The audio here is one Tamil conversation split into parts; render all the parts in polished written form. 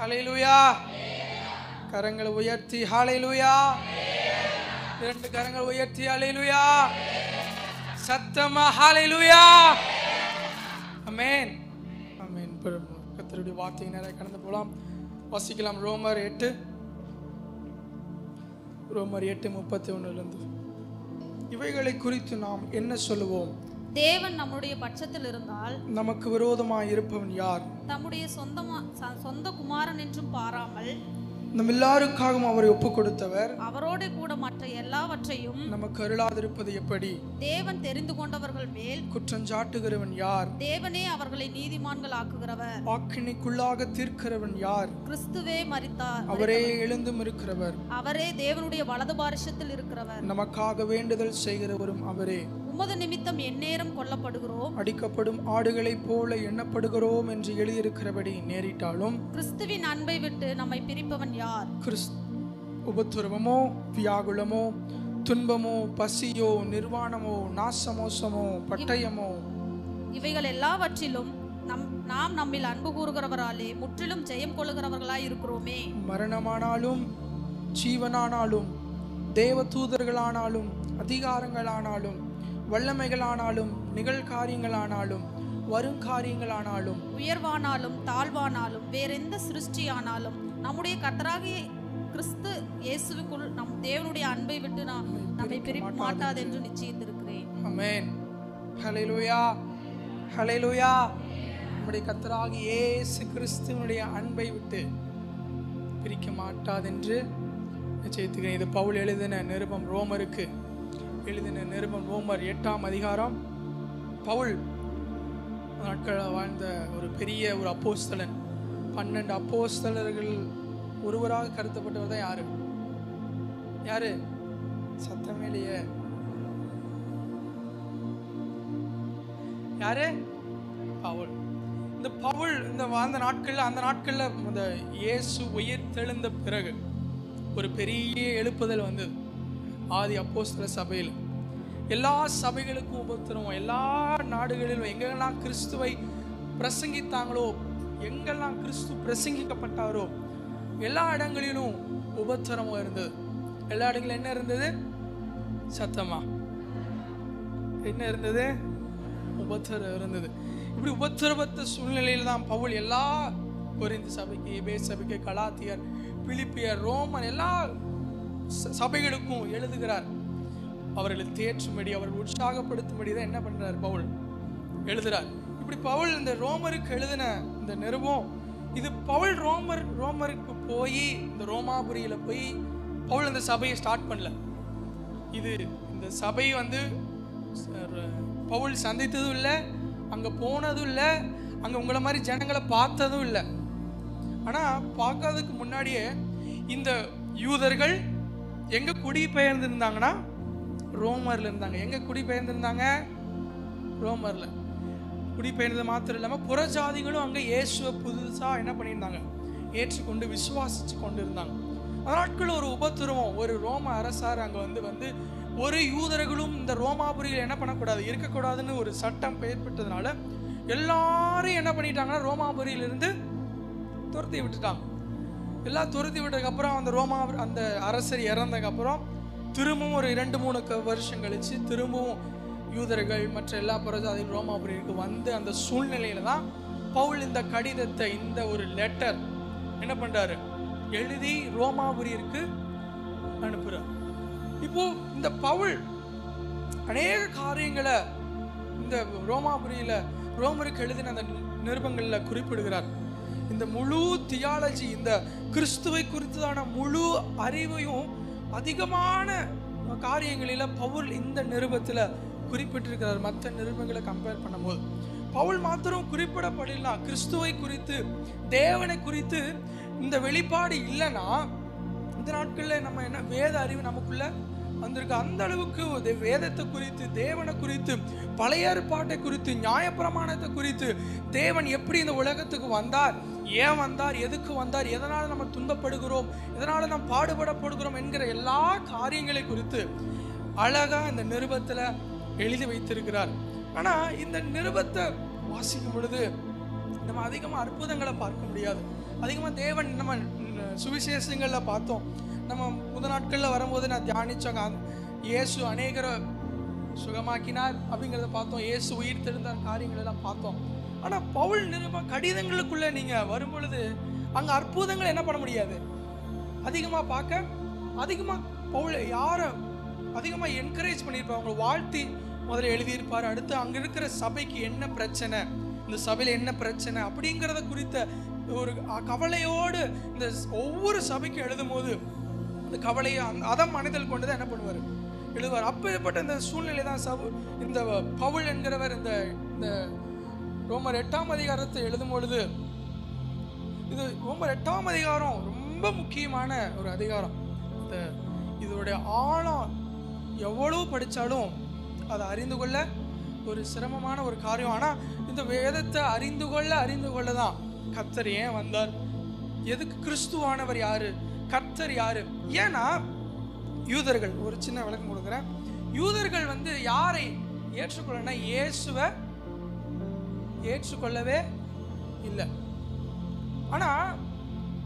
ஹல்லேலூயா. கரங்களை உயர்த்தி ஹல்லேலூயா. இரண்டு கரங்கள் உயர்த்தி ஹல்லேலூயா. சத்தமா ஹல்லேலூயா. ஆமென் ஆமென். கர்த்தருடைய வார்த்தை நேரா கடந்து போலாம். வாசிக்கலாம் ரோமர் 8:31. இவைகளை குறித்து நாம் என்ன சொல்லுவோம்? தேவன் நம்முடைய பட்சத்தில் இருந்தால் நமக்கு விரோதமாய் இருப்பவன் யார்? தம்முடைய சொந்த குமாரன் என்றும் பாராமல் நம் எல்லாருக்காகவும் அவரை ஒப்பு கொடுத்தவர் அவரோடு கூட மற்ற எல்லாவற்றையும் நமக்கு அருளாதிருப்பது எப்படி? தேவன் தெரிந்து கொண்டவர்கள் மேல் குற்றஞ்சாட்டுகிறவன் யார்? தேவனே அவர்களை நீதிமான்கள் ஆக்குகிறவர். ஆக்கினைக்குள்ளாக தீர்க்கிறவன் யார்? கிறிஸ்துவே மரித்தார், அவரே எழுந்தும் இருக்கிறவர். அவரே தேவனுடைய வலது பாரிசத்தில் இருக்கிறவர். நமக்காக வேண்டுதல் செய்கிறவரும் அவரே. உமது நிமித்தம் எந்நேரம் கொல்லப்படுகிறோம், அடிக்கப்படும் ஆடுகளைப் போல எண்ணப்படுகிறோம் என்று எழுதியிருக்கிறபடி நேரிட்டாலும் கிறிஸ்துவின் அன்பை விட்டு நம்மை பிரிப்பவன் யார்? உபத்திரவமோ வியாகுலமோ துன்பமோ பசியோ நிர்வாணமோ நாசமோசமோ பட்டயமோ இவைகள் எல்லாவற்றிலும் நாம் நம்மில் அன்பு கூறுகிறவராலே முற்றிலும் ஜெயம் கொள்ளுகிறவர்களாய் இருக்கிறோமே. மரணமானாலும் ஜீவனானாலும் தேவதூதர்களானாலும் அதிகாரங்களானாலும் வல்லமைகளானாலும் நிகழ்காரியங்களானாலும் வருங்காரியங்களானாலும் உயர்வானாலும் தாழ்வானாலும் வேறெந்த சிருஷ்டியானாலும் நம்முடைய கர்த்தராகிய கிறிஸ்து இயேசுவுக்குள் நம் தேவனுடைய அன்பை விட்டு நம்மை பிரிக்க மாட்டாது என்று நிச்சயித்திருக்கிறேன். ஆமென். ஹல்லேலூயா ஹல்லேலூயா. நம்முடைய கர்த்தராகிய இயேசு கிறிஸ்துவினுடைய அன்பை விட்டு பிரிக்க மாட்டாது என்று நிச்சயித்திருக்கிறேன். இது பவுல் எழுதின நிருபம் ரோமருக்கு எழுதின நிருபம் ரோமர் 8ஆம் அதிகாரம். பவுல் நாட்களில் வாழ்ந்த ஒரு பெரிய ஒரு அப்போஸ்தலன். 12 அப்போஸ்தலர்கள் ஒருவராக கருதப்பட்டவர் தான் யாரு? யாரு? சத்தமேலையே யாரு? பவுல். இந்த பவுல் இந்த வாழ்ந்த நாட்கள்ல அந்த இயேசு உயிர் தெழுந்த பிறகு ஒரு பெரிய எழுப்புதல் வந்தது ஆதி அப்போஸ்தல சபையில். எல்லா சபைகளுக்கும் உபத்திரவம். எல்லா நாடுகளிலும் எங்கெல்லாம் கிறிஸ்துவை பிரசங்கித்தாங்களோ, எங்கெல்லாம் கிறிஸ்து பிரசங்கிக்கப்பட்டாரோ எல்லா இடங்களிலும் உபத்திரவம் இருந்தது. எல்லா இடங்களிலும் என்ன இருந்தது? சத்தமா என்ன இருந்தது? உபத்திரம் இருந்தது. இப்படி உபத்திரவத்த சூழ்நிலையில் தான் பவுல் எல்லா கொரிந்து சபைக்கு, எபேசு சபைக்கு, கலாத்தியர், பிலிப்பியர், ரோமன் எல்லா சபைகளுக்கும் எழுதுகிறார். அவர்களை தேற்றும்படி, அவர்கள் உற்சாகப்படுத்தும்படி தான் என்ன பண்றார்? பவுல் எழுதுறார். இப்படி பவுல் இந்த ரோமருக்கு எழுதின இந்த நிருபம், இது பவுல் ரோமருக்கு போய் இந்த ரோமாபுரியில போய் பவுல் இந்த சபையை ஸ்டார்ட் பண்ணல. இது இந்த சபை பவுல் சந்தித்ததும் இல்லை, அங்க போனதும் இல்லை, அங்க உங்களை மாதிரி ஜனங்களை பார்த்ததும் இல்லை. ஆனா பார்க்காததுக்கு முன்னாடியே இந்த யூதர்கள் எங்க குடிபெயர்ந்திருந்தாங்கன்னா ரோமர்ல இருந்தாங்க. எங்க குடிபெயர்ந்திருந்தாங்க? ரோமர்ல குடிபெயர்ந்தது மாத்திரம் இல்லாம புறஜாதிகளும் அங்க இயேசுவை புதுசா என்ன பண்ணியிருந்தாங்க? ஏற்றுக்கொண்டு விசுவாசிச்சு கொண்டு இருந்தாங்க. நாட்கள் ஒரு உபத்திரவம். ஒரு ரோம அரசார் அங்க வந்து ஒரு யூதர்களும் இந்த ரோமாபுரியில் என்ன பண்ணக்கூடாது, இருக்கக்கூடாதுன்னு ஒரு சட்டம் ஏற்பட்டதுனால எல்லாரும் என்ன பண்ணிட்டாங்கன்னா ரோமாபுரியிலிருந்து துரத்தி விட்டுட்டாங்க. எல்லாம் துரத்தி விட்டதுக்கு அப்புறம் அந்த அரசர் இறந்ததுக்கு அப்புறம் திரும்பவும் ஒரு 2-3 வருஷம் கழிச்சு திரும்பவும் யூதர்கள் மற்ற எல்லா புறஜாதிகள் ரோமாபுரிக்கு வந்து அந்த சூழ்நிலையில தான் பவுல் இந்த கடிதத்தை, இந்த ஒரு லெட்டர் என்ன பண்றாரு? எழுதி ரோமாபுரிக்கு அனுப்புறார். இப்போ இந்த பவுல் அநேக காரியங்களை இந்த ரோமருக்கு எழுதின அந்த நிருபங்கள்ல குறிப்பிடுகிறார். இந்த முழு தியாலஜி, இந்த கிறிஸ்துவை குறித்ததான முழு அறிவையும் அதிகமான காரியங்களில பவுல் இந்த நிருபத்துல குறிப்பிட்டிருக்கிறார். மற்ற நிருபங்களை கம்பேர் பண்ணும்போது பவுல் மாத்திரம் குறிப்பிடப்படலாம். கிறிஸ்துவை குறித்து, தேவனை குறித்து இந்த வெளிப்பாடு இல்லைன்னா இந்த நாட்கள்ல நம்ம என்ன வேத அறிவு நமக்குள்ள வந்திருக்கு. அந்த அளவுக்கு வேதத்தை குறித்து, தேவனை குறித்து, பழைய ஏற்பாட்டை குறித்து, நியாயப்பிரமாணத்தை குறித்து, தேவன் எப்படி இந்த உலகத்துக்கு வந்தார், ஏன் வந்தார், எதுக்கு வந்தார், எதனால நம்ம துன்பப்படுகிறோம், எதனால நாம் பாடுபடப்படுகிறோம் என்கிற எல்லா காரியங்களை குறித்து அழகா இந்த நிருபத்துல எழுதி வைத்திருக்கிறார். ஆனா இந்த நிருபத்தை வாசிக்கும் பொழுது நம்ம அதிகமா அற்புதங்களை பார்க்க முடியாது. அதிகமாக தேவன் நம்ம சுவிசேஷங்களில் பார்த்தோம். நம்ம முதல் நாட்களில் வரும்போது நான் தியானிச்சோங்க, இயேசு அநேகரை சுகமாக்கினார் அப்படிங்கிறத பார்த்தோம். இயேசு உயிர் தெழுந்த காரியங்கள் எல்லாம் பார்த்தோம். ஆனால் பவுல் நிருப கடிதங்களுக்குள்ளே நீங்கள் வரும்பொழுது அங்கே அற்புதங்களை என்ன பண்ண முடியாது, அதிகமாக பார்க்க. அதிகமாக பவுல் யாரை அதிகமாக என்கரேஜ் பண்ணியிருப்பார், அவங்களை வாழ்த்தி முதல்ல எழுதியிருப்பார். அடுத்து அங்கே இருக்கிற சபைக்கு என்ன பிரச்சனை, இந்த சபையில் என்ன பிரச்சனை அப்படிங்கிறத குறித்த ஒரு கவலையோடு இந்த ஒவ்வொரு சபைக்கும் எழுதும் போது இந்த கவலையை அதை மனதில் கொண்டு தான் என்ன பண்ணுவார், எழுதுவார். அப்பேற்பட்ட இந்த சூழ்நிலை தான் இந்த பவுல் என்கிறவர் இந்த ரோமர் 8ஆம் அதிகாரத்தை எழுதும் பொழுது, இது ரோமர் 8ஆம் அதிகாரம் ரொம்ப முக்கியமான ஒரு அதிகாரம். இதோடைய ஆழம் எவ்வளவு படித்தாலும் அதை அறிந்து கொள்ள ஒரு சிரமமான ஒரு காரியம். ஆனால் இந்த வேதத்தை அறிந்து கொள்ள தான் கர்த்தர் ஏன் வந்தார், எதுக்கு கிறிஸ்துவானவர் யாரு, கர்த்தர் யாரு. ஏன்னா யூதர்கள், ஒரு சின்ன விளக்கம் கொடுக்குறேன், யூதர்கள் யாரை ஏற்றுக்கொள்ளனா இயேசுவை ஏற்றுக்கொள்ளவே இல்லை. ஆனா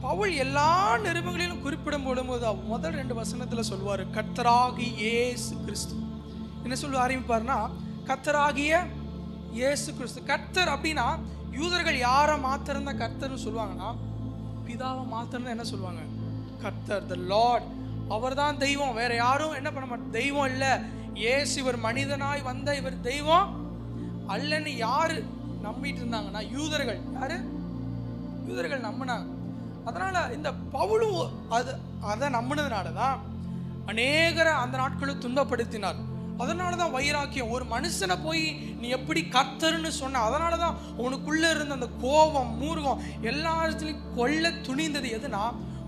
பவுல் எல்லா நிருபங்களிலும் குறிப்பிடும் போடும்போது முதல் 2 வசனத்துல சொல்வாரு, கர்த்தராகிய இயேசு கிறிஸ்து. என்ன சொல்ல ஆரம்பிப்பாருன்னா, கர்த்தராகிய இயேசு கிறிஸ்து. கர்த்தர் அப்படின்னா யூதர்கள் யாரை மாத்திரம் தான் கர்த்தர்னு சொல்லுவாங்கன்னா, பிதாவை மாத்திரம் தான் என்ன சொல்லுவாங்க, கர்த்தர், த லார்ட். அவர் தான் தெய்வம், வேற யாரும் என்ன பண்ண மாட்டார், தெய்வம் இல்லை. இயேசு இவர் மனிதனாய் வந்த இவர் தெய்வம் அல்லன்னு யாரு நம்பிட்டு இருந்தாங்கன்னா யூதர்கள். யாரு? யூதர்கள் நம்பினாங்க. அதனால இந்த பவுலும் அதை நம்பினதுனாலதான் அநேகரை அந்த நாட்களும் துன்பப்படுத்தினார். அதனாலதான் வைராக்கியம். ஒரு மனுஷனை போய் நீ எப்படி கர்த்தர்னு சொன்ன, அதனாலதான் உனக்குள்ள இருந்த அந்த கோபம் மூர்க்கம் எல்லா இடத்துலையும் கொல்ல துணிந்தது. எதுனா,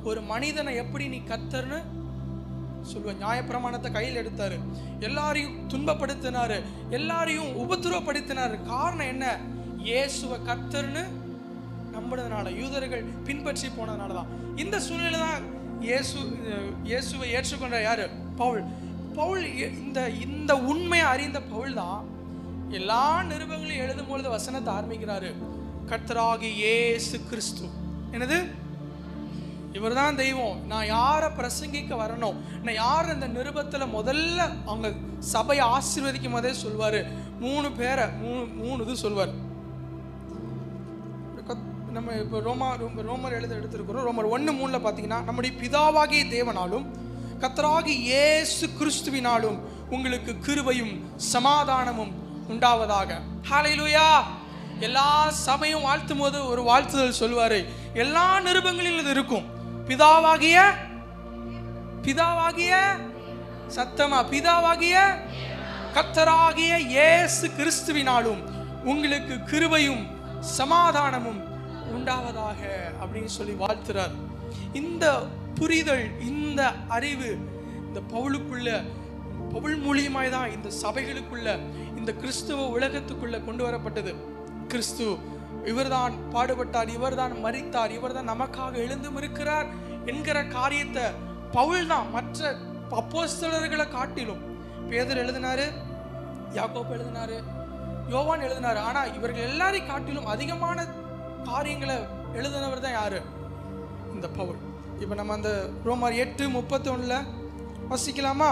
ஒரு மனிதனை எப்படி நீ கர்த்தர்னு சொல்லுவேன். நியாயப்பிரமாணத்தை கையில் எடுத்தாரு, எல்லாரையும் துன்பப்படுத்தினாரு, எல்லாரையும் உபத்திரவப்படுத்தினாரு. காரணம் என்ன? இயேசுவை கர்த்தர்னு நம்பினதுனால, யூதர்கள் பின்பற்றி போனதுனாலதான். இந்த சூழ்நிலை தான் இயேசுவை ஏற்றுக்கொண்ட யாரு? பவுல். இந்த உண்மையை அறிந்த பவுல் தான் எல்லா நிருபங்களையும் எழுதும் பொழுது வசனத்தை ஆரம்பிக்கிறாரு, கர்த்தராகிய இயேசு கிறிஸ்து. என்னது? இவர் தான் தெய்வம். நான் யாரை பிரசங்கிக்க வரணும், நான் யார் இந்த நிருபத்துல முதல்ல அவங்க சபையை ஆசீர்வதிக்கும் போதே சொல்வாரு, 3 பேரை 3 இது சொல்வார். நம்ம இப்போ ரோமர் எடுத்திருக்கிறோம். ரோமர் 1:3 பார்த்தீங்கன்னா, நம்முடைய பிதாவாகிய தேவனாலும் கர்த்தராகிய இயேசு கிறிஸ்துவினாலும் உங்களுக்கு கிருபையும் சமாதானமும் உண்டாவதாக. ஹல்லேலூயா. எல்லா சபையும் வாழ்த்தும் போது ஒரு வாழ்த்துதல் சொல்வாரு. எல்லா நிருபங்களிலும் இது இருக்கும். பிதாவாகிய சத்தமா, பிதாவாகிய கர்த்தராகிய இயேசு கிறிஸ்துவினாலும் உங்களுக்கு கிருபையும் சமாதானமும் உண்டாவதாக அப்படின்னு சொல்லி வாழ்த்துறார். இந்த புரிதல், இந்த அறிவு இந்த பவுல் மூலியமாய் தான் இந்த சபைகளுக்குள்ள, இந்த கிறிஸ்துவ உலகத்துக்குள்ள கொண்டு வரப்பட்டது. கிறிஸ்து இவர்தான் பாடுபட்டார், இவர்தான் மரித்தார், இவர்தான் நமக்காக எழுந்தும் இருக்கிறார் என்கிற காரியத்தை பவுல் தான் மற்ற அப்போஸ்தலர்களை காட்டிலும், பேதுரு எழுதினாரு, யாக்கோபு எழுதினாரு, யோவான் எழுதினாரு. ஆனா இவர்கள் எல்லாரையும் காட்டிலும் அதிகமான காரியங்களை எழுதினவர் தான் யாரு? இந்த பவுல். இப்ப நம்ம அந்த ரோமர் 8:31 வாசிக்கலாமா?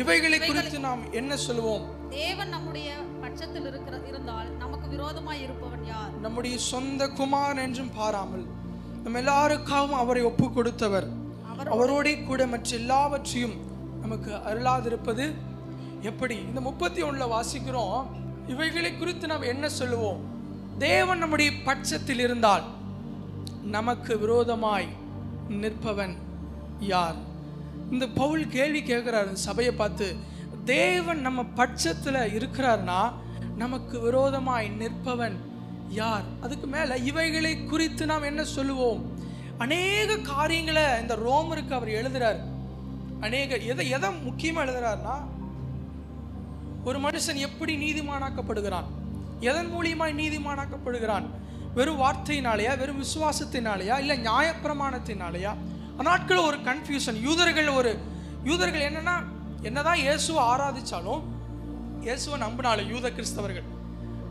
இவைகளை குறித்து நாம் என்ன சொல்லுவோம்? தேவன் நம்முடைய பட்சத்தில் இருந்தால் நமக்கு விரோதமாய் இருப்பவன் யார்? நம்முடைய சொந்த குமாரன் என்றும் பாராமல் நம்ம எல்லாருக்காகவும் அவரை ஒப்பு கொடுத்தவர், அவரோட கூட மற்ற எல்லாவற்றையும் நமக்கு அருளாதிருப்பது எப்படி? இந்த 31 வாசிக்கிறோம். இவைகளை குறித்து நாம் என்ன சொல்லுவோம்? தேவன் நம்முடைய பட்சத்தில் இருந்தால் நமக்கு விரோதமாய் நிற்பவன் யார்? இந்த பவுல் கேள்வி கேட்கிறாரு சபையை பார்த்து. தேவன் நம்ம பட்சத்துல இருக்கிறார்னா நமக்கு விரோதமாய் நிற்பவன் யார்? அதுக்கு மேல இவைகளை குறித்து நாம் என்ன சொல்லுவோம்? அநேக காரியங்களை இந்த ரோமருக்கு அவர் எழுதுறார். எதை முக்கியமா எழுதுறாருன்னா, ஒரு மனுஷன் எப்படி நீதிமானாக்கப்படுகிறான், எதன் மூலியமாய் நீதிமானாக்கப்படுகிறான்? வெறும் வார்த்தையினாலேயா, வெறும் விசுவாசத்தினாலேயா, இல்லை நியாயப்பிரமாணத்தினாலேயா? அந்நாட்கள் ஒரு கன்ஃபியூஷன். யூதர்கள் என்னதான் இயேசுவை ஆராதிச்சாலும், இயேசுவை நம்பினாலும் யூத கிறிஸ்தவர்கள்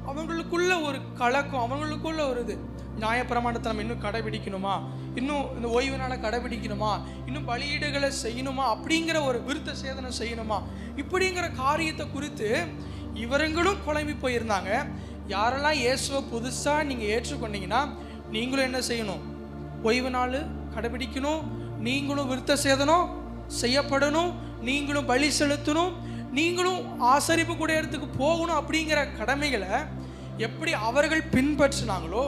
அவங்களுக்குள்ள ஒரு கலக்கம், அவங்களுக்குள்ள ஒரு இது, நியாயப்பிரமாணத்தை நம்ம இன்னும் கடைபிடிக்கணுமா, இன்னும் இந்த ஓய்வு நாளை கடைபிடிக்கணுமா, இன்னும் பலியீடுகளை செய்யணுமா, அப்படிங்கிற ஒரு விருத்த சேதனை செய்யணுமா, இப்படிங்கிற காரியத்தை குறித்து இவர்களும் குழம்பி போயிருந்தாங்க. யாரெல்லாம் இயேசுவை புதுசாக நீங்கள் ஏற்றுக்கொண்டீங்கன்னா நீங்களும் என்ன செய்யணும்? ஓய்வு நாள் கடைபிடிக்கணும், நீங்களும் விருத்த சேதனம் செய்யப்படணும், நீங்களும் பலி செலுத்தணும், நீங்களும் ஆசரிப்பு கூட இடத்துக்கு போகணும். அப்படிங்கிற கடமைகளை எப்படி அவர்கள் பின்பற்றினாங்களோ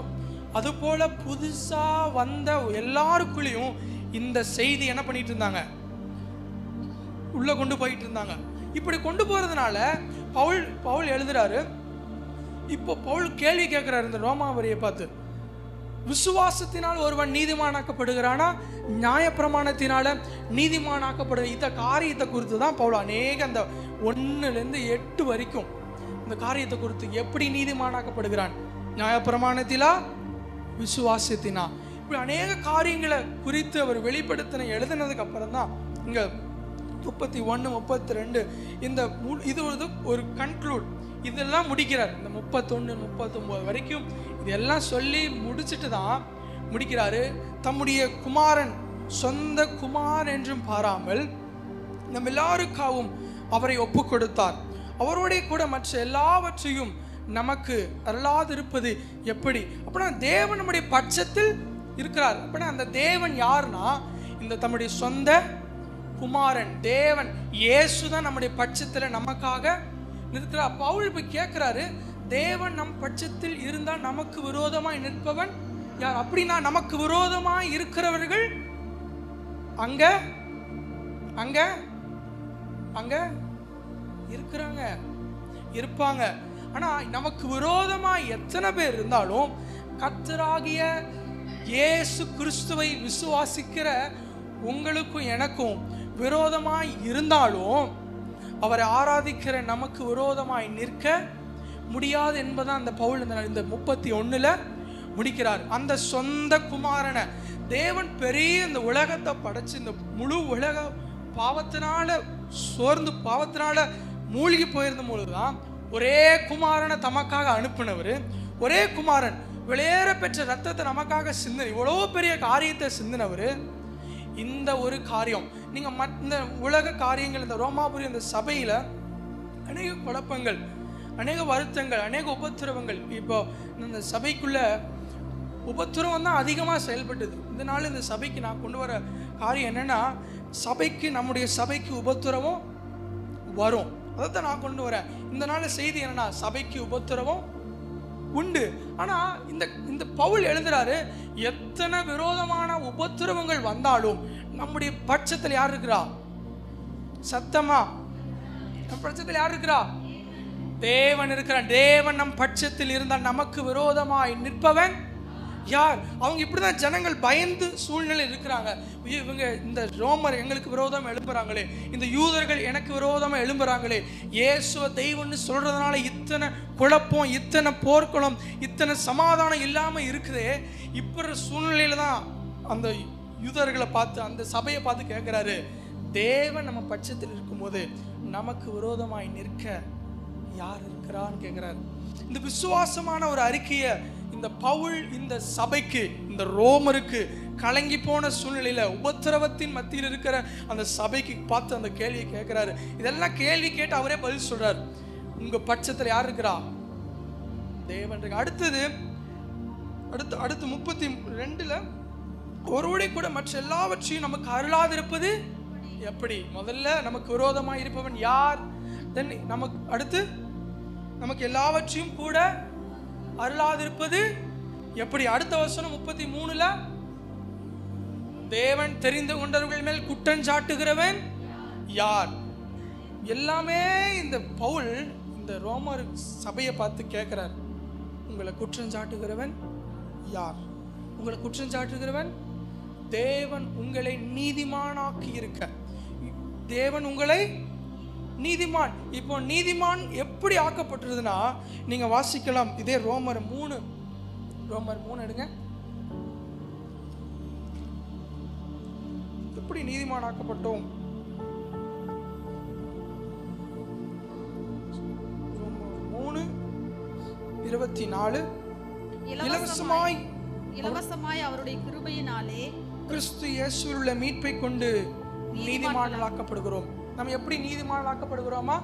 அதுபோல புதுசாக வந்த எல்லாருக்குள்ளேயும் இந்த செய்தி என்ன பண்ணிட்டு இருந்தாங்க? உள்ளே கொண்டு போயிட்டு இருந்தாங்க. இப்படி கொண்டு போகிறதுனால பவுல் எழுதுறாரு. இப்போ பவுல் கேள்வி கேட்குறாரு இந்த ரோமாவரியை பார்த்து, விசுவாசத்தினால் ஒருவன் நீதிமானாக்கப்படுகிறானா, நியாயப்பிரமாணத்தினால நீதிமானாக்கப்படுகிற இந்த காரியத்தை குறித்து தான் பவுல் அநேக அந்த 1-8 வரைக்கும் இந்த காரியத்தை குறித்து, எப்படி நீதிமானாக்கப்படுகிறான், நியாயப்பிரமாணத்திலா விசுவாசத்தினா, இப்படி அநேக காரியங்களை குறித்து அவர் வெளிப்படுத்தின எழுதினதுக்கு அப்புறம் தான் இங்க 31, 32 இந்த இது ஒரு கன்க்ளூட் இதெல்லாம் முடிக்கிறார். இந்த 31, 39 வரைக்கும் இதெல்லாம் சொல்லி முடிச்சுட்டு தான் முடிக்கிறாரு. தம்முடைய குமாரன், சொந்த குமாரன் என்றும் பாராமல் நம்ம எல்லாருக்காகவும் அவரை ஒப்பு கொடுத்தார். அவரோட கூட மற்ற எல்லாவற்றையும் நமக்கு அருளாதிருப்பது எப்படி? அப்படின்னா தேவன் நம்முடைய பட்சத்தில் இருக்கிறார். அப்படின்னா அந்த தேவன் யாருன்னா இந்த தம்முடைய சொந்த குமாரன் தேவன் இயேசு தான் நம்முடைய பட்சத்தில் நமக்காக நிற்கிறார். பவுல் இப்ப கேட்கிறாரு, தேவன் நம் பட்சத்தில் இருந்தால் நமக்கு விரோதமாய் நிற்பவன் யார்? அப்படின்னா நமக்கு விரோதமாய் இருக்கிறவர்கள் அங்க அங்க அங்க இருக்கிறாங்க, இருப்பாங்க. ஆனா நமக்கு விரோதமாய் எத்தனை பேர் இருந்தாலும் கர்த்தராகிய இயேசு கிறிஸ்துவை விசுவாசிக்கிற உங்களுக்கும் எனக்கும் விரோதமாய் இருந்தாலும் அவரை ஆராதிக்கிற நமக்கு விரோதமாய் நிற்க முடியாது என்பதான் அந்த பவுல் இந்த 31 முடிக்கிறார். அந்த சொந்த குமாரனை தேவன் பெரிய இந்த உலகத்தை படைச்சு இந்த முழு உலக பாவத்தினால சோர்ந்து பாவத்தினால மூழ்கி போயிருந்த பொழுதுதான் ஒரே குமாரனை தமக்காக அனுப்பினவர். ஒரே குமாரன் வெளியேற பெற்ற ரத்தத்தை நமக்காக சிந்தின இவ்வளோ பெரிய காரியத்தை சிந்தினவர். இந்த ஒரு காரியம் நீங்க இந்த உலக காரியங்கள், இந்த ரோமாபுரி இந்த சபையில அநேக குழப்பங்கள், அநேக வருத்தங்கள், அநேக உபத்திரவங்கள். இப்போ இந்த சபைக்குள்ள உபத்திரவம் தான் அதிகமாக செயல்பட்டது. இந்த நாள் இந்த சபைக்கு நான் கொண்டு வர காரியம் என்னன்னா, சபைக்கு நம்முடைய சபைக்கு உபத்திரவம் வரும், அதைத்தான் நான் கொண்டு வரேன். இந்த நாள் செய்தி என்னன்னா, சபைக்கு உபத்திரவம் உண்டு. ஆனா இந்த பவுல் எழுதுறாரு, எத்தனை விரோதமான உபத்திரவங்கள் வந்தாலும் நம்முடைய பட்சத்தில் யார் இருக்கிறா? சத்தமா நம்ம பட்சத்தில் யார் இருக்கிறா? தேவன் இருக்கிறான். தேவன் நம் பட்சத்தில் இருந்தால் நமக்கு விரோதமாய் நிற்பவன் யார்? அவங்க இப்படிதான் ஜனங்கள் பயந்து சூழ்நிலை இருக்கிறாங்க. இவங்க இந்த ரோமர் எங்களுக்கு விரோதமா எழும்புறாங்களே, இந்த யூதர்கள் எனக்கு விரோதமா எழும்புறாங்களே, இயேசுவ தெய்வம்னு சொல்றதுனால இத்தனை குழப்பம், இத்தனை போர்க்குளம், இத்தனை சமாதானம் இல்லாம இருக்குதே. இப்ப சூழ்நிலையில தான் அந்த யூதர்களை பார்த்து, அந்த சபையை பார்த்து கேட்கிறாரு, தேவன் நம்ம பட்சத்தில் இருக்கும்போது நமக்கு விரோதமாய் நிற்க யார் இருக்கிறான்னு கேட்கிறாரு. இந்த விசுவாசமான ஒரு அறிக்கையை இந்த பவுல் இந்த சபைக்கு, இந்த ரோமருக்கு கலங்கி போன சூழ்நிலையில உபத்திரவத்தின் மத்தியில் இருக்கிற அந்த சபைக்கு பார்த்து அந்த கேள்வியை கேட்கிறாரு. இதெல்லாம் கேள்வி கேட்டு அவரே பதில் சொல்றாரு, உங்க பட்சத்தில் யார் இருக்கிறா? தேவன் இருக்கு. அடுத்து 32 ஒருவரை கூட மற்ற எல்லாவற்றையும் நமக்கு அருளாதிருப்பது எப்படி? முதல்ல நமக்கு விரோதமாக இருப்பவன் யார்? தென் நமக்கு அடுத்து நமக்கு எல்லாவற்றையும் கூட அருளாதிருப்பது எப்படி? அடுத்த வசனம் 33 தேவன் தெரிந்து கொண்டவர்கள் மேல் குற்றஞ்சாட்டுகிறவன் யார்? எல்லாமே இந்த பவுல் இந்த ரோமர் சபையை பார்த்து கேட்கிறார், உங்களை குற்றஞ்சாட்டுகிறவன் யார்? உங்களை குற்றஞ்சாட்டுகிறவன் தேவன் உங்களை நீதிமானாக்கி இருக்க. தேவன் உங்களை நீதிமான். இப்போ நீதிமான் எப்படி ஆக்கப்பட்டிருதுன்னா, நீங்க வாசிக்கலாம், இதே ரோமர் 3 எடுங்க. எப்படி நீதிமான் ஆக்கப்பட்டோம்? 24 இலவசமாய் அவருடைய கிருபையினாலே கிறிஸ்து இயேசுவில் உள்ள மீட்பை கொண்டு நீதிமான்களாக்கப்படுகிறோம். நம்ம எப்படி நீதிமான்களாக்கப்படுகிறோமா?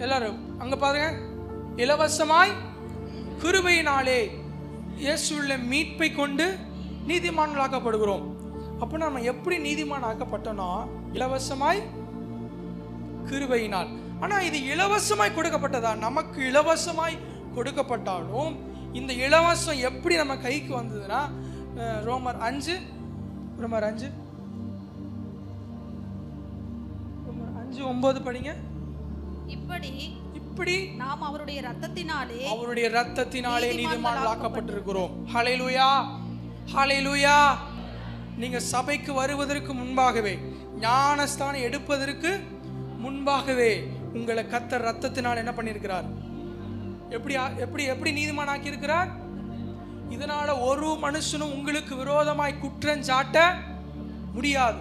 எல்லாரும் அங்க பாருங்க, இலவசமாய் கிருபையினாலே இயேசுவுள்ள மீட்பை கொண்டு நீதிமான்களாக்கப்படுகிறோம். அப்போ நம்ம எப்படி நீதிமான் ஆக்கப்பட்டோம்னா இலவசமாய் கிருபையினால். ஆனா இது இலவசமாய் கொடுக்கப்பட்டதா? நமக்கு இலவசமாய் கொடுக்கப்பட்டாலும் இந்த இலவசம் எப்படி நம்ம கைக்கு வந்ததுன்னா ரோமர் 5:9 படிங்க. இப்படி நாம் அவருடைய இரத்தத்தினாலே நீதிமான்களாக்கப்பட்டிருக்கிறோம். ஹல்லேலூயா, ஹல்லேலூயா. நீங்க சபைக்கு வருவதற்கு முன்பாகவே, ஞானஸ்தானம் எடுப்பதற்கு முன்பாகவே உங்களை கர்த்தர் இரத்தத்தினால் என்ன பண்ணியிருக்கிறார்? எப்படி நீதிமான் ஆக்கி இருக்கிறார்? இதனால ஒரு மனுஷனும் உங்களுக்கு விரோதமாய் குற்றம் சாட்ட முடியாது.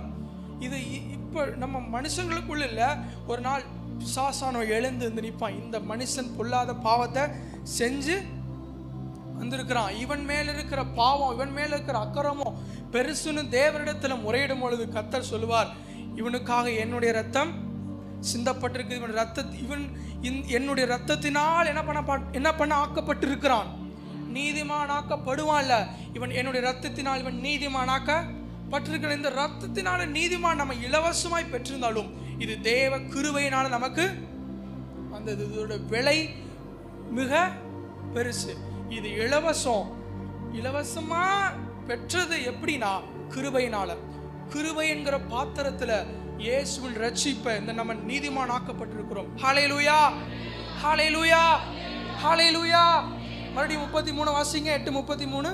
இது இப்ப நம்ம மனுஷங்களுக்குள்ள இல்ல. ஒரு நாள் பிசாசானவன் எழுந்து நிற்பான். இந்த மனுஷன் பொல்லாத பாவத்தை செஞ்சு வந்திருக்கிறான், இவன் மேல இருக்கிற பாவம், இவன் மேல இருக்கிற அக்கிரமம் பெருசுன்னு தேவனிடத்துல முறையிடும் பொழுது கர்த்தர் சொல்லுவார், இவனுக்காக என்னுடைய ரத்தம் சிந்தப்பட்டிருக்கு. இவன் என்னுடைய ரத்தத்தினால் என்ன பண்ண ஆக்கப்பட்டிருக்கிறான்? நீதிமானாக்கப்படுவான்ல. இவன் என்னுடைய ரத்தத்தினால் இவன் நீதிமானாக்கப்பட்டிருக்கிற. இந்த ரத்தத்தினால நீதிமான் நம்ம இலவசமாய் பெற்றிருந்தாலும் இது தேவ கிருபையினால நமக்கு வந்தது. இதோட விலை மிக பெருசு. இது இலவசமா பெற்றது எப்படின்னா கிருபையினால. கிருபை என்கிற பாத்திரத்துல இயேசுவின் ரட்சிப்பை இந்த நம்ம நீதிமான் ஆக்கப்பட்டிருக்கிறோம். ஹல்லேலூயா, ஹல்லேலூயா, ஹல்லேலூயா. மறுபடியும் 33 வாசிங்க. 8:33.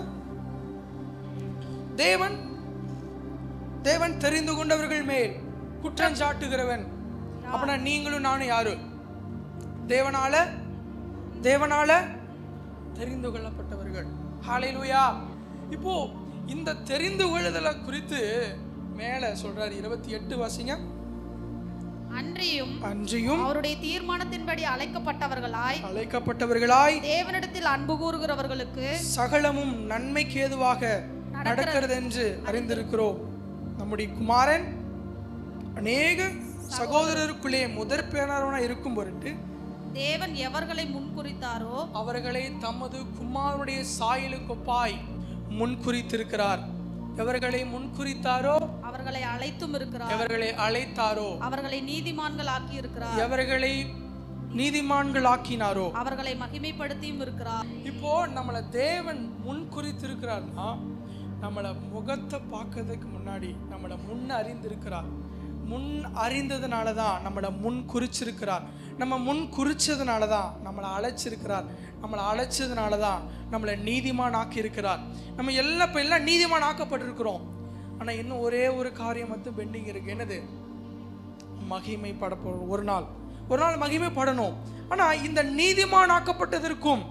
தேவன் தெரிந்து கொண்டவர்கள் மேல் குற்றம் சாட்டுகிறவன். அப்படின்னா நீங்களும் நானும் யாரு? தேவனால தெரிந்து கொள்ளப்பட்டவர்கள். ஹல்லேலூயா. இப்போ இந்த தெரிந்து கொள்ளுதலை குறித்து மேல சொல்றாரு. 28 வாசிங்க. அன்றியும் அவருடைய தீர்மானத்தின்படி அழைக்கப்பட்டவர்களாய் தேவனிடத்தில் அன்பு கூறுகிறவர்களுக்கு சகலமும் நன்மைக்கு ஏதுவாக நடக்கிறது என்று அறிந்திருக்கிறோம். நம்முடைய குமாரன் அநேக சகோதரருக்குள்ளே முதற் பேரானவனாய் இருக்கும் பொருட்டு தேவன் எவர்களை முன்குறித்தாரோ அவர்களை தமது குமாரனுடைய சாயலுக்கு ஒப்பாய் முன்குறித்திருக்கிறார். எவர்களை முன்குறித்தாரோ அவர்களை அழைத்தும் இருக்கிறார். எவர்களை அழைத்தாரோ அவர்களை நீதிமான்கள் ஆக்கி இருக்கிறார். எவர்களை நீதிமான்கள் ஆக்கினாரோ அவர்களை மகிமைப்படுத்தியும் இருக்கிறார். இப்போ நம்மளை தேவன் முன்குறித்திருக்கிறார்னா நம்மளை முகத்தை பார்க்கறதுக்கு முன்னாடி நம்மளை முன் அறிந்திருக்கிறார். முன் அறிந்ததுனால தான் நம்மளை முன் குறிச்சிருக்கிறார். நம்ம முன் குறிச்சதுனால தான் நம்மளை அழைச்சிருக்கிறார். நம்மளை அழைச்சதுனால தான் நம்மளை நீதிமான் ஆக்கி இருக்கிறார். நம்ம எல்லாம் நீதிமான் ஆக்கப்பட்டிருக்கிறோம். ஆனால் இன்னும் ஒரே ஒரு காரியம் மட்டும் பெண்டிங் இருக்கு. என்னது? மகிமைப்பட போகிறோம். ஒரு நாள் மகிமைப்படணும். ஆனால் இந்த நீதிமான் ஆக்கப்பட்டதற்கும்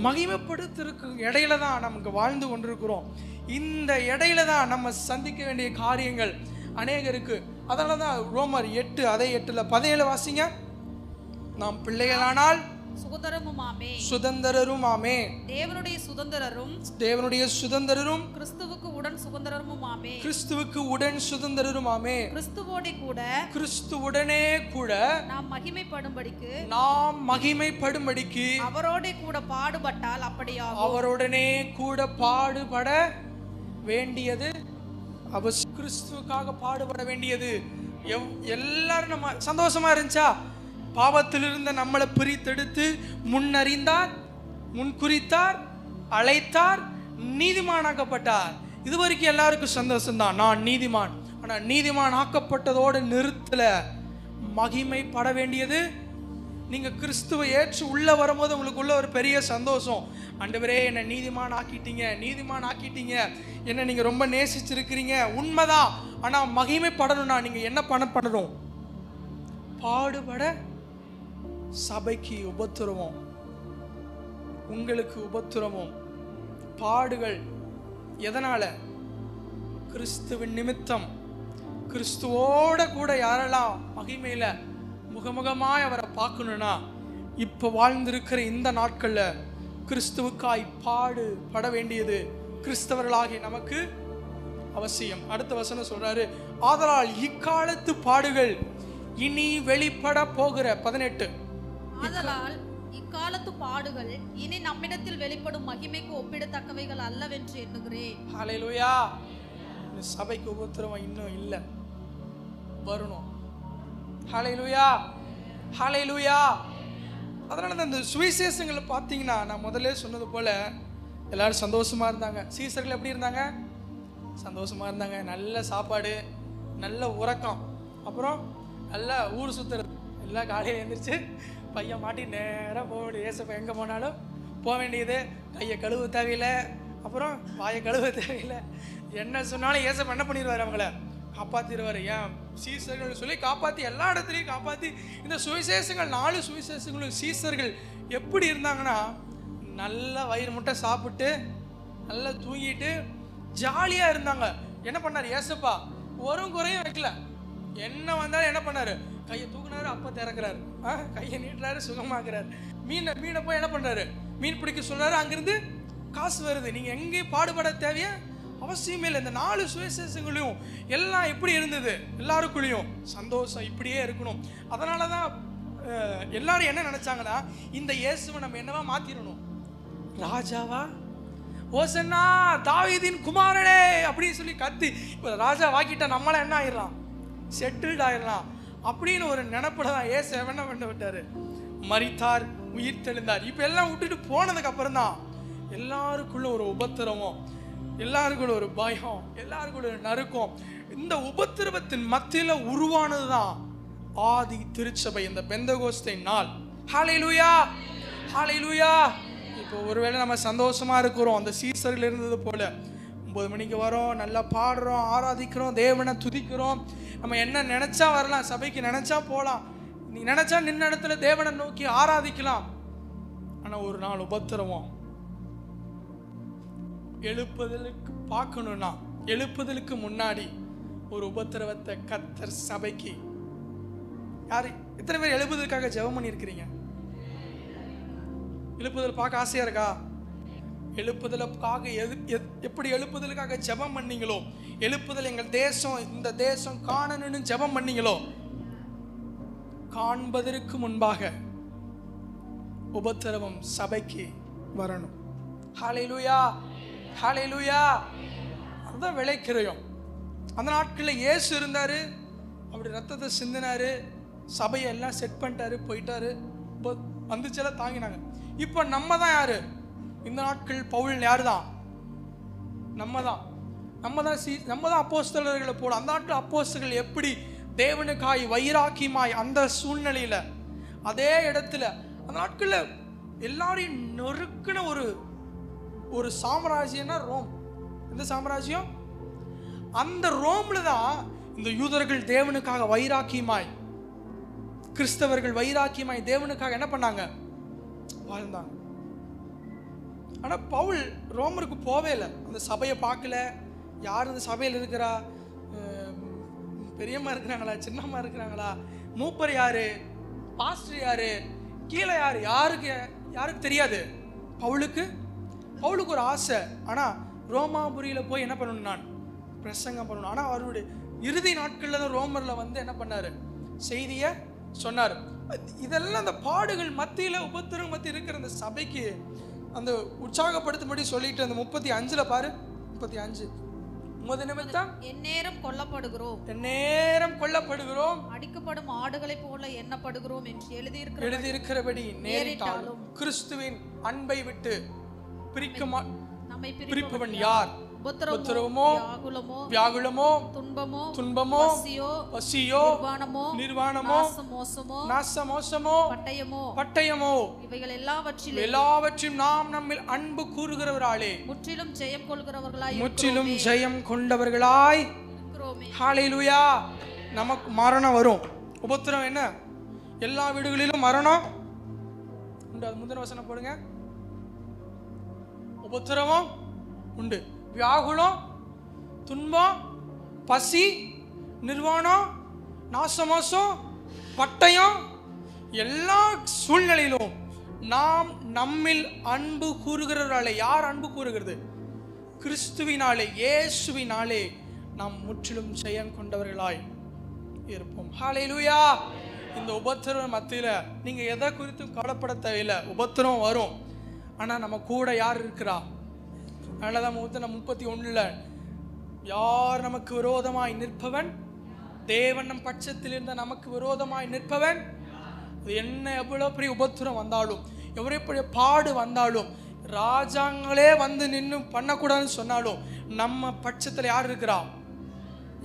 மகிமைப்படுத்திருக்கும் இடையில தான் நமக்கு வாழ்ந்து கொண்டிருக்கிறோம். இந்த இடையில தான் நம்ம சந்திக்க வேண்டிய காரியங்கள் அநேகம் இருக்கு. அதனால தான் ரோமர் 8 அதே 8:17 வாசிங்க. நாம் பிள்ளைகளானால் சுதந்திரருமாமே. தேவனுடைய சுதந்திரரும் கிறிஸ்துவுக்கு உடன் சுதந்திரருமாமே. கிறிஸ்துவுடனே கூட நாம் மகிமைப்படும்படிக்கு அவரோடே கூட பாடுபட்டால் அப்படியாகும். அவருடனே கூட பாடுபட வேண்டியது அவசியம். கிறிஸ்துவுக்காக பாடுபட வேண்டியது. எல்லாரும் நம்ம சந்தோஷமா இருந்துச்சா? பாவத்திலிருந்து நம்மளை பிரித்தெடுத்து முன்னறிந்தார், முன்குறித்தார், அழைத்தார், நீதிமானாக்கப்பட்டார். இதுவரைக்கும் எல்லாருக்கும் சந்தோஷம்தான், நான் நீதிமான். ஆனா நீதிமான் ஆக்கப்பட்டதோடு நிறுத்தல. மகிமைப்பட வேண்டியது. நீங்க கிறிஸ்துவை ஏற்று உள்ள வரும்போது உங்களுக்குள்ள ஒரு பெரிய சந்தோஷம். ஆண்டவரே என்னை நீதிமான் ஆக்கிட்டீங்க, என்ன நீங்க ரொம்ப நேசிச்சிருக்கிறீங்க. உண்மைதான். ஆனா மகிமைப்படணும்னா நீங்க என்ன பண்ணணும்? பாடுபட. சபைக்கு உபத்திரவம், உங்களுக்கு உபத்திரவம், பாடுகள். எதனால? கிறிஸ்துவின் நிமித்தம். கிறிஸ்துவோட கூட யாரெல்லாம் மகிமையில முகமுகமாய் அவரை பார்க்கணும்னா இப்போ வாழ்ந்திருக்கிற இந்த நாட்களில் கிறிஸ்துவுக்காய் பாடுபட வேண்டியது கிறிஸ்தவர்களாகிய நமக்கு அவசியம். அடுத்த வசனம் சொல்றாரு, ஆதலால் இக்காலத்து பாடுகள் இனி வெளிப்பட போகிற 18. ஆதலால் இக்காலத்து பாடுகள் இனி நம்மிடத்தில் வெளிப்படும் மகிமைக்கு ஒப்பிடத்தக்கவைகள் அல்லவென்று எண்ணுகிறேன். ஹல்லேலூயா. சபைக்கு உபத்திரவம் இன்னும் இல்லை, வரணும். ஹல்லேலூயா, ஹல்லேலூயா. அதனால தான் இந்த சுவிசேஷங்களை பார்த்தீங்கன்னா, நான் முதல்ல சொன்னது போல எல்லாரும் சந்தோஷமா இருந்தாங்க. சீசர்கள் எப்படி இருந்தாங்க? சந்தோஷமா இருந்தாங்க. நல்ல சாப்பாடு, நல்ல உறக்கம், அப்புறம் நல்லா ஊர் சுத்துறது. எல்லாம் காலையில் எழுந்திரிச்சு பையன் மாட்டி நேராக போக வேண்டியது. ஏசப்பா எங்கே போனாலும் போக வேண்டியது. கையை கழுவ தேவையில்லை, அப்புறம் வாயை கழுவ தேவையில்லை. என்ன சொன்னாலும் ஏசப்பா என்ன பண்ணிடுவார்? அவங்கள காப்பாற்றிடுவார். ஏன் சீசர்கள் சொல்லி காப்பாற்றி எல்லா இடத்துலையும் காப்பாற்றி. இந்த சுவிசேஷங்கள் 4 சுவிசேஷங்களும் சீசர்கள் எப்படி இருந்தாங்கன்னா, நல்லா வயிறு முட்டை சாப்பிட்டு நல்லா தூங்கிட்டு ஜாலியாக இருந்தாங்க. என்ன பண்ணார் ஏசப்பா? ஒரு குறையும் வைக்கல. என்ன வந்தாலும் என்ன பண்ணாரு? கையை தூக்குனாரு, அப்போ திறக்கிறாரு, கையை நீட்டுறாரு, சுகமாக்குறாரு. மீனை போய் என்ன பண்ணுறாரு? மீன் பிடிக்க சொல்கிறாரு, அங்கேருந்து காசு வருது. நீங்கள் எங்கேயும் பாடுபட தேவையா அவசியமே இல்லை. இந்த 4 சுவிசேஷங்களையும் எல்லாம் எப்படி இருந்தது? எல்லாருக்குள்ளேயும் சந்தோஷம் இப்படியே இருக்கணும். அதனால தான் எல்லாரும் என்ன நினச்சாங்கன்னா, இந்த இயேசுவை நம்ம என்னவா மாற்றிடணும்? ராஜாவா? ஓசன்னா தாவீதின் குமாரனே அப்படின்னு சொல்லி கத்தி இப்போ ராஜா வாக்கிட்ட நம்மளாம் என்ன ஆயிடலாம்? செட்டில்ட் ஆயிடலாம் அப்படின்னு ஒரு நினைப்புல தான் ஏசு என்ன பண்ண விட்டாரு? மரித்தார், உயிர் தெழுந்தார். இப்போ எல்லாம் விட்டுட்டு போனதுக்கு அப்புறம் தான் எல்லாருக்குள்ள ஒரு உபத்திரவம், எல்லாருக்குள்ள ஒரு பயம், எல்லாருக்குள்ள ஒரு நறுக்கம். இந்த உபத்திரவத்தின் மத்தியில் உருவானது தான் ஆதி திருச்சபை, இந்த பெந்தகோஸ்தை நாள். ஹல்லேலூயா, ஹல்லேலூயா. இப்போ ஒருவேளை நம்ம சந்தோஷமா இருக்கிறோம், அந்த சீசர்கள் இருந்தது போல 9 மணிக்கு வரோம், நல்லா பாடுறோம், ஆராதிக்கிறோம், தேவனை துதிக்கிறோம். நம்ம என்ன நினைச்சா வரலாம், சபைக்கு நினைச்சா போகலாம், நீ நினைச்சா நின்ன இடத்துல தேவனை நோக்கி ஆராதிக்கலாம். ஆனா ஒரு நாள் உபத்திரவம். எழுப்புதலுக்கு பார்க்கணும்னா, எழுப்புதலுக்கு முன்னாடி ஒரு உபத்திரவத்தை கர்த்தர் சபைக்கு. யாரு எத்தனை பேர் எழுப்புதலுக்காக ஜெபம் பண்ணியிருக்கிறீங்க? எழுப்புதல் பார்க்க ஆசையா இருக்கா? எழுப்புதலுக்காக எப்படி எழுப்புதலுக்காக ஜெபம் பண்ணீங்களோ, எழுப்புதல் எங்கள் தேசம், இந்த தேசம் காணணும்னு ஜெபம் பண்ணீங்களோ, காண்பதற்கு முன்பாக உபத்திரவம் சபைக்கு வரணும். ஹல்லேலூயா, ஹல்லேலூயா. அதுதான் விளைக்கிறோம். அந்த நாட்களில் இயேசு இருந்தாரு, அப்படி ரத்தத்தை சிந்தினாரு, சபையை எல்லாம் செட் பண்ணிட்டாரு, போயிட்டாரு, வந்துச்செல்லாம் தாங்கினாங்க. இப்போ நம்ம தான் யாரு? இந்த நாட்கள் பவுல் யாரு தான்? நம்ம தான் அப்போஸ்தலர்களை போல. அந்த நாட்கள் அப்போஸ்தலர்கள் எப்படி தேவனுக்காய் வைராக்கியமாய் அந்த சூழ்நிலையில அதே இடத்துல அந்த நாட்களில் எல்லாரையும் நொறுக்குன ஒரு சாம்ராஜ்யம்னா ரோம். இந்த சாம்ராஜ்யம், அந்த ரோம்ல தான் இந்த யூதர்கள் தேவனுக்காக வைராக்கியமாய், கிறிஸ்தவர்கள் வைராக்கியமாய் தேவனுக்காக என்ன பண்ணாங்க? வாழ்ந்தாங்க. ஆனா பவுல் ரோமருக்கு போவே இல்லை, அந்த சபையை பார்க்கல. யார் இந்த சபையில் இருக்கிறா? பெரியம்மா இருக்கிறாங்களா, சின்னம்மா இருக்கிறாங்களா, மூப்பர் யாரு, பாஸ்டர் யாரு, கீழே யாரு, யாருக்கு தெரியாது. பவுலுக்கு ஒரு ஆசை. ஆனா ரோமாபுரியில போய் என்ன பண்ணணும்? நான் பிரசங்கம் பண்ணணும். ஆனா அவருடைய இறுதி நாட்கள்ல தான் ரோமர்ல வந்து என்ன பண்ணாரு? செய்திய சொன்னார். இதெல்லாம் அந்த பாடுகள் மத்தியில, உபத்திரம் மத்தியில் இருக்கிற அந்த சபைக்கு அந்த உற்சாகப்படுத்தும்படி சொல்லிட்டு அந்த 35ல பாரு, 35 உமது நிமித்தம் எந்நேரம் கொல்லப்படுகிறோம், அடிக்கப்படும் ஆடுகளை போல எண்ணப்படுகிறோம் என்று எழுதியிருக்கிறபடி நேரிட்டாலும் கிறிஸ்துவின் அன்பை விட்டு பிரிப்பவன் யார்? உபத்திரவமோ, வியாகுலமோ, துன்பமோ, பசியோ, நிர்வாணமோ, நாசமோசமோ, பட்டயமோ, இவைகள் எல்லாவற்றையும் நாம் நம்மில் அன்பு கூறுகிறவராலே முற்றிலும் ஜெயம் கொண்டவர்களாய். ஹல்லேலூயா. நமக்கு மரணம் வரும். உபத்திரம் என்ன? எல்லா வீடுகளிலும் மரணம் உண்டு. அது முந்தின வசனம் போடுங்க. உபத்திரவம் உண்டு, வியாகுலம், துன்பம், பசி, நிர்வாணம், நாசமோசம், பட்டயம், எல்லா சூழ்நிலையிலும் நாம் நம்மில் அன்பு கூறுகிறவர்களாலே, யார் அன்பு கூறுகிறது? கிறிஸ்துவினாலே, இயேசுவினாலே நாம் முற்றிலும் ஜெயம் கொண்டவர்களாய் இருப்போம். ஹல்லேலூயா. இந்த உபத்திரவ மத்தியில நீங்க எதை குறித்தும் கவலைப்பட தேவையில்லை. உபத்திரம் வரும், ஆனா நம்ம கூட யார் இருக்கிறா? அதனாலதான் 31 யார் நமக்கு விரோதமாய் நிற்பவன்? தேவன் நம் பட்சத்தில் இருந்த நமக்கு விரோதமாய் நிற்பவன் என்ன? எவ்வளவு பெரிய உபத்திரம் வந்தாலும், எவ்வளவு பெரிய பாடு வந்தாலும், ராஜாங்களே வந்து நின்று பண்ணக்கூடாதுன்னு சொன்னாலும் நம்ம பட்சத்தில் யார் இருக்கிறா?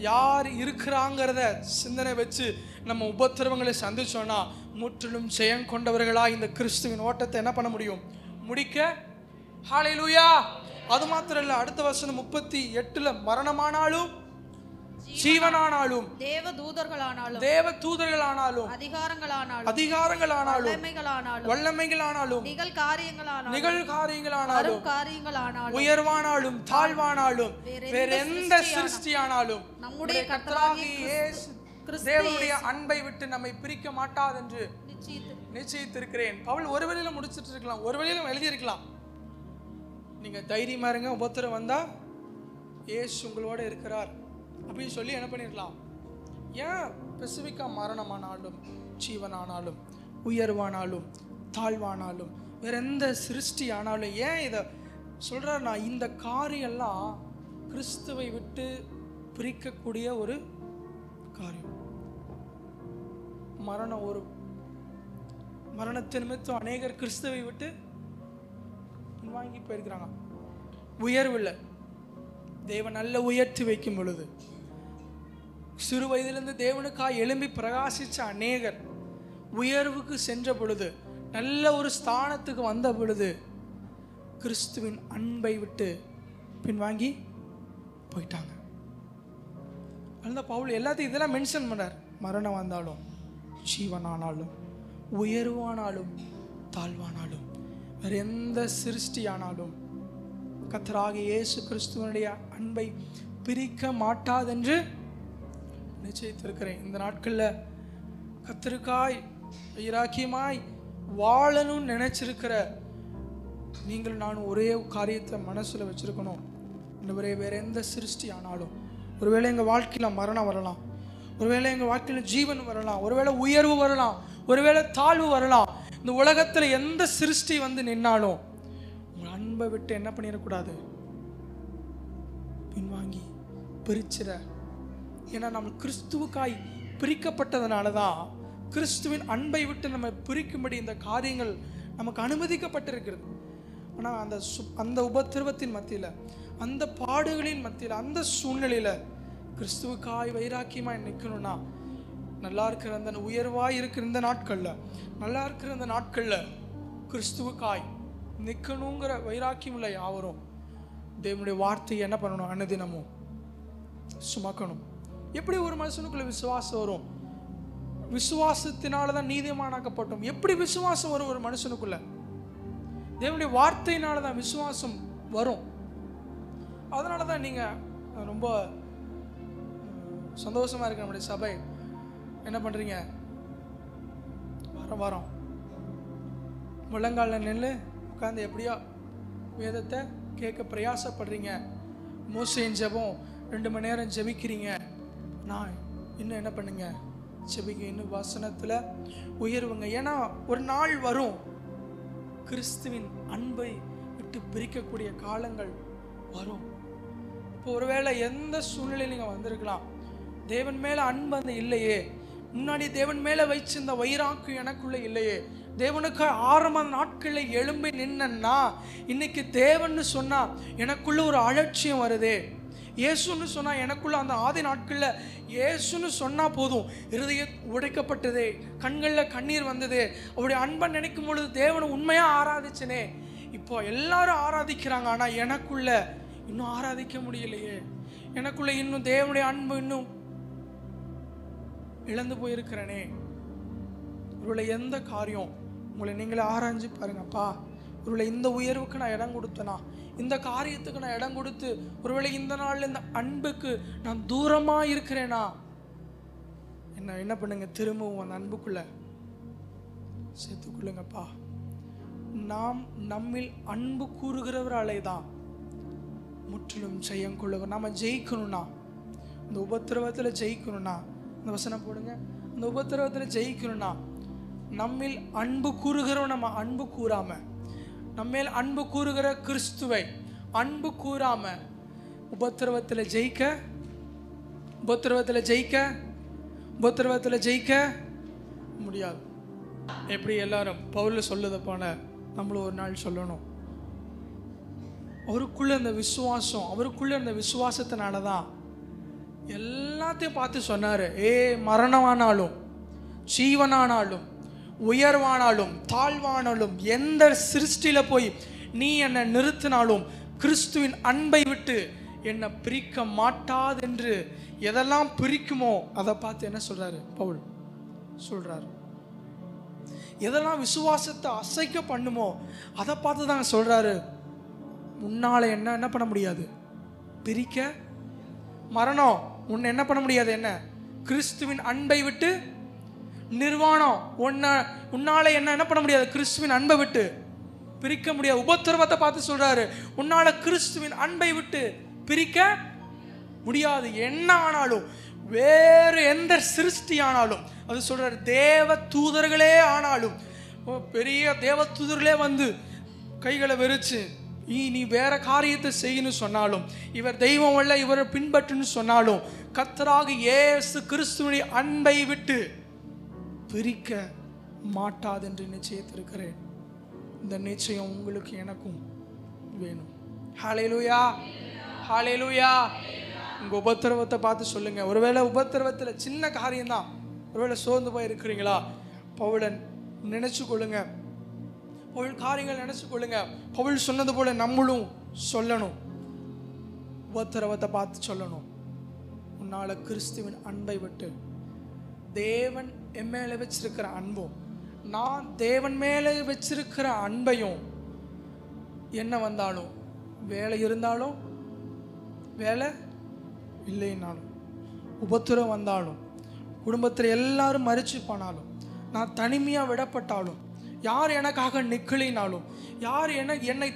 யார் இருக்கிறாங்கிறத சிந்தனை வச்சு நம்ம உபத்திரவங்களை சந்திச்சோன்னா முற்றிலும் ஜெயம் கொண்டவர்களா இந்த கிறிஸ்துவின் ஓட்டத்தை என்ன பண்ண முடியும்? முடிக்க. ஹல்லேலூயா. அது மாத்திரம் இல்ல, அடுத்த வசனம் 38 மரணமானாலும் ஜீவனானாலும் தேவதூதர்களானாலும் அதிகாரங்களானாலும் வல்லமைகளானாலும் நிகழ்காரியங்களானாலும் உயர்வானாலும் தாழ்வானாலும் வேற எந்த சிருஷ்டியானாலும் நம்முடைய கர்த்தராகிய இயேசு தேவனுடைய அன்பை விட்டு நம்மை பிரிக்க மாட்டாதென்று நிச்சயித்திருக்கிறேன். பவுல் ஒரு வழியில முடிச்சிட்டு இருக்கலாம், ஒரு வழியில எழுதி இருக்கலாம், நீங்க தைரியமா இருங்க, உபத்திரம் வந்தா இயேசு உங்களோட இருக்கிறார் அப்படின்னு சொல்லி என்ன பண்ணிருக்கலாம். ஏன் ஸ்பெசிஃபிக்கா மரணமானாலும் ஜீவனானாலும் உயர்வானாலும் தாழ்வானாலும் வேற எந்த சிருஷ்டி ஆனாலும் ஏன் இதை சொல்றாருன்னா, இந்த காரியெல்லாம் கிறிஸ்துவை விட்டு பிரிக்கக்கூடிய ஒரு காரியம். மரணம், ஒரு மரணத்தின் நிமித்தம் அநேகர் கிறிஸ்துவை விட்டு வாங்கி போயிருக்கிறாங்க. உயர்வு இல்லை, தேவன் நல்ல உயர்த்தி வைக்கும் பொழுது, சிறு வயதிலிருந்து தேவனுக்காய் எழும்பி பிரகாசிச்ச அநேகர் உயர்வுக்கு சென்ற பொழுது, நல்ல ஒரு ஸ்தானத்துக்கு வந்த பொழுது கிறிஸ்துவின் அன்பை விட்டு பின்வாங்கி போயிட்டாங்க. அந்த பவுல் எல்லாத்தையும் இதெல்லாம் மென்ஷன் பண்ணார். மரணம் வந்தாலும் ஜீவனானாலும் உயர்வானாலும் தாழ்வானாலும் வேற எந்த சிருஷ்டியானாலும் கர்த்தராகிய இயேசு கிறிஸ்துவனுடைய அன்பை பிரிக்க மாட்டாதென்று நிச்சயித்திருக்கிறேன். இந்த நாட்களில் கர்த்தருக்காய் வைராக்கியமாய் வாழணும்னு நினைச்சிருக்கிற நீங்கள் நானும் ஒரே காரியத்தை மனசுல வச்சிருக்கணும். இன்னொரு வேற எந்த சிருஷ்டி ஆனாலும், ஒருவேளை எங்கள் வாழ்க்கையில் மரணம் வரலாம், ஒருவேளை எங்கள் வாழ்க்கையில் ஜீவன் வரலாம், ஒருவேளை உயர்வு வரலாம், ஒருவேளை தாழ்வு வரலாம். இந்த உலகத்தில் எந்த சிருஷ்டி வந்து நின்னாலும் உங்கள் அன்பை விட்டு என்ன பண்ணிடக்கூடாது, பின்வாங்கி பிரிச்சிட. ஏன்னா நம்ம கிறிஸ்துவுக்காய் பிரிக்கப்பட்டதுனால தான் கிறிஸ்துவின் அன்பை விட்டு நம்ம பிரிக்கும்படி இந்த காரியங்கள் நமக்கு அனுமதிக்கப்பட்டிருக்கிறது. ஆனால் அந்த உபத்திரவத்தின் மத்தியில், அந்த பாடுகளின் மத்தியில், அந்த சூழ்நிலையில் கிறிஸ்துவுக்காய் வைராக்கியமாக நிற்கணும்னா, நல்லா இருக்கிற அந்த உயர்வாய் இருக்கிற இந்த நாட்களில், நல்லா இருக்கிற அந்த நாட்களில் கிறிஸ்துவுக்காய் நிற்கணுங்கிற வைராக்கியம் இல்லை யாவரும் தேவனுடைய வார்த்தையை என்ன பண்ணணும், அனுதினமும் சுமக்கணும். எப்படி ஒரு மனுஷனுக்குள்ள விசுவாசம் வரும்? விசுவாசத்தினால தான் நீதிமானாக்கப்பட்டோம். எப்படி விசுவாசம் வரும் ஒரு மனுஷனுக்குள்ள? தேவனுடைய வார்த்தையினால தான் விசுவாசம் வரும். அதனால தான் நீங்கள் ரொம்ப சந்தோஷமா இருக்கு. நம்முடைய சபை என்ன பண்றீங்க, வாரம் முழங்கால நெல்லு உட்காந்து எப்படியோ வேதத்தை கேட்க பிரயாசப்படுறீங்க. மோசேயின் ஜெபம் 2 மணி நேரம் ஜெபிக்கிறீங்க. நான் இன்னும் என்ன பண்ணுங்க, ஜெபிங்க, இன்னும் வசனத்தில் உயர்வுங்க. ஏன்னா ஒரு நாள் வரும் கிறிஸ்துவின் அன்பை விட்டு பிரிக்கக்கூடிய காலங்கள் வரும். இப்போ ஒருவேளை எந்த சூழ்நிலையில் நீங்கள் வந்திருக்கலாம், தேவன் மேலே அன்பு அந்த இல்லையே, முன்னாடி தேவன் மேலே வச்சிருந்த வைராக்கு எனக்குள்ள இல்லையே, தேவனுக்கு ஆரம்ப நாட்களில் எழும்பி நின்னா இன்னைக்கு தேவன்னு சொன்னா எனக்குள்ள ஒரு அலட்சியம் வருதே, இயேசுன்னு சொன்னா எனக்குள்ள அந்த ஆதி நாட்களில் இயேசுன்னு சொன்னா போதும் இருதயம் உடைக்கப்பட்டதே, கண்களில் கண்ணீர் வந்ததே, அவருடைய அன்பை நினைக்கும் பொழுது தேவனை உண்மையா ஆராதிச்சனே. இப்போ எல்லாரும் ஆராதிக்கிறாங்க, ஆனா எனக்குள்ள இன்னும் ஆராதிக்க முடியலையே, எனக்குள்ள இன்னும் தேவனுடைய அன்பு இன்னும் இழந்து போயிருக்கிறனே. ஒருவேளை எந்த காரியம் உங்களை நீங்களே ஆராய்ஞ்சு பாருங்கப்பா, ஒருவேளை இந்த உயர்வுக்கு நான் இடம் கொடுத்தனா, இந்த காரியத்துக்கு நான் இடம் கொடுத்து ஒருவேளை இந்த நாள்ல இந்த அன்புக்கு நான் தூரமா இருக்கிறேனா, என்ன பண்ணுங்க, திரும்பவும் அந்த அன்புக்குள்ள சேர்த்துக்கொள்ளுங்கப்பா. நாம் நம்மில் அன்பு கூறுகிறவராலே தான் முற்றிலும் ஜெயம் கொள்ளுவோம். நாம ஜெயிக்கணும்னா, இந்த உபத்திரவத்தில் ஜெயிக்கணும்னா, இந்த வசனம் போடுங்க, இந்த உபத்திரவத்தில் ஜெயிக்கணும்னா நம்மில் அன்பு கூறுகிறோம். நம்ம அன்பு கூறாம, நம்மேல் அன்பு கூறுகிற கிறிஸ்துவை அன்பு கூறாம உபத்திரவத்தில் ஜெயிக்க முடியாது. எப்படி எல்லாரும் பவுல் சொல்லுத போல நம்மளும் ஒரு நாள் சொல்லணும். அவருக்குள்ள அந்த விசுவாசம், அவருக்குள்ள அந்த விசுவாசத்தினால தான் எல்லாத்தையும் பார்த்து சொன்னாரு. மரணமானாலும் ஜீவனானாலும் உயர்வானாலும் தாழ்வானாலும் எந்த சிருஷ்டியில போய் நீ என்னை நிறுத்தினாலும் கிறிஸ்துவின் அன்பை விட்டு என்னை பிரிக்க மாட்டாது என்று எதெல்லாம் பிரிக்குமோ அதை பார்த்து என்ன சொல்றாரு பவுல் சொல்றாரு. எதெல்லாம் விசுவாசத்தை அசைக்க பண்ணுமோ அதை பார்த்து தான் சொல்றாரு. உன்னால என்ன பண்ண முடியாது, பிரிக்க. மரணம் உன்னை என்ன பண்ண முடியாது, என்ன கிறிஸ்துவின் அன்பை விட்டு. நிர்வாணம் உன்னால என்ன பண்ண முடியாது, கிறிஸ்துவின் அன்பை விட்டு பிரிக்க முடியாது. உபத்திரவத்தை பார்த்து சொல்றாரு, உன்னால கிறிஸ்துவின் அன்பை விட்டு பிரிக்க முடியாது. என்ன ஆனாலும், வேறு எந்த சிருஷ்டி ஆனாலும், அது சொல்றாரு தேவ தூதர்களே ஆனாலும், பெரிய தேவ தூதர்களே வந்து கைகளை வெறிச்சு நீ வேற காரியத்தை செய்யணும் சொன்னாலும், இவர் தெய்வம் அல்ல இவரை பின்பற்றுன்னு சொன்னாலும், கர்த்தராகிய இயேசு கிறிஸ்துவின் அன்பை விட்டு பிரிக்க மாட்டாது என்று நிச்சயித்திருக்கிறேன். இந்த நிச்சயம் உங்களுக்கு எனக்கும் வேணும். ஹல்லேலூயா, ஹல்லேலூயா. உங்க உபத்திரவத்தை பார்த்து சொல்லுங்க. ஒருவேளை உபத்திரவத்தில் சின்ன காரியம்தான், ஒருவேளை சோர்ந்து போய் இருக்கிறீங்களா, பவுலன் நினைச்சு கொள்ளுங்க. பவுல் காரியங்கள் நினைச்சு கொள்ளுங்க. பவுல் சொன்னது போல நம்மளும் சொல்லணும். உபத்திரவத்தை பார்த்து சொல்லணும், உன்னால கிறிஸ்துவின் அன்பை விட்டு. தேவன் என் மேல வச்சிருக்கிற அன்பும் நான் தேவன் மேலே வச்சிருக்கிற அன்பையும், என்ன வந்தாலும், வேலை இருந்தாலும் வேலை இல்லைன்னாலும், உபத்திரம் வந்தாலும், குடும்பத்தில் எல்லாரும் மறிச்சு போனாலும், நான் தனிமையாக விடப்பட்டாலும், யார் எனக்காக நிற்கலினாலும், யார் என்னை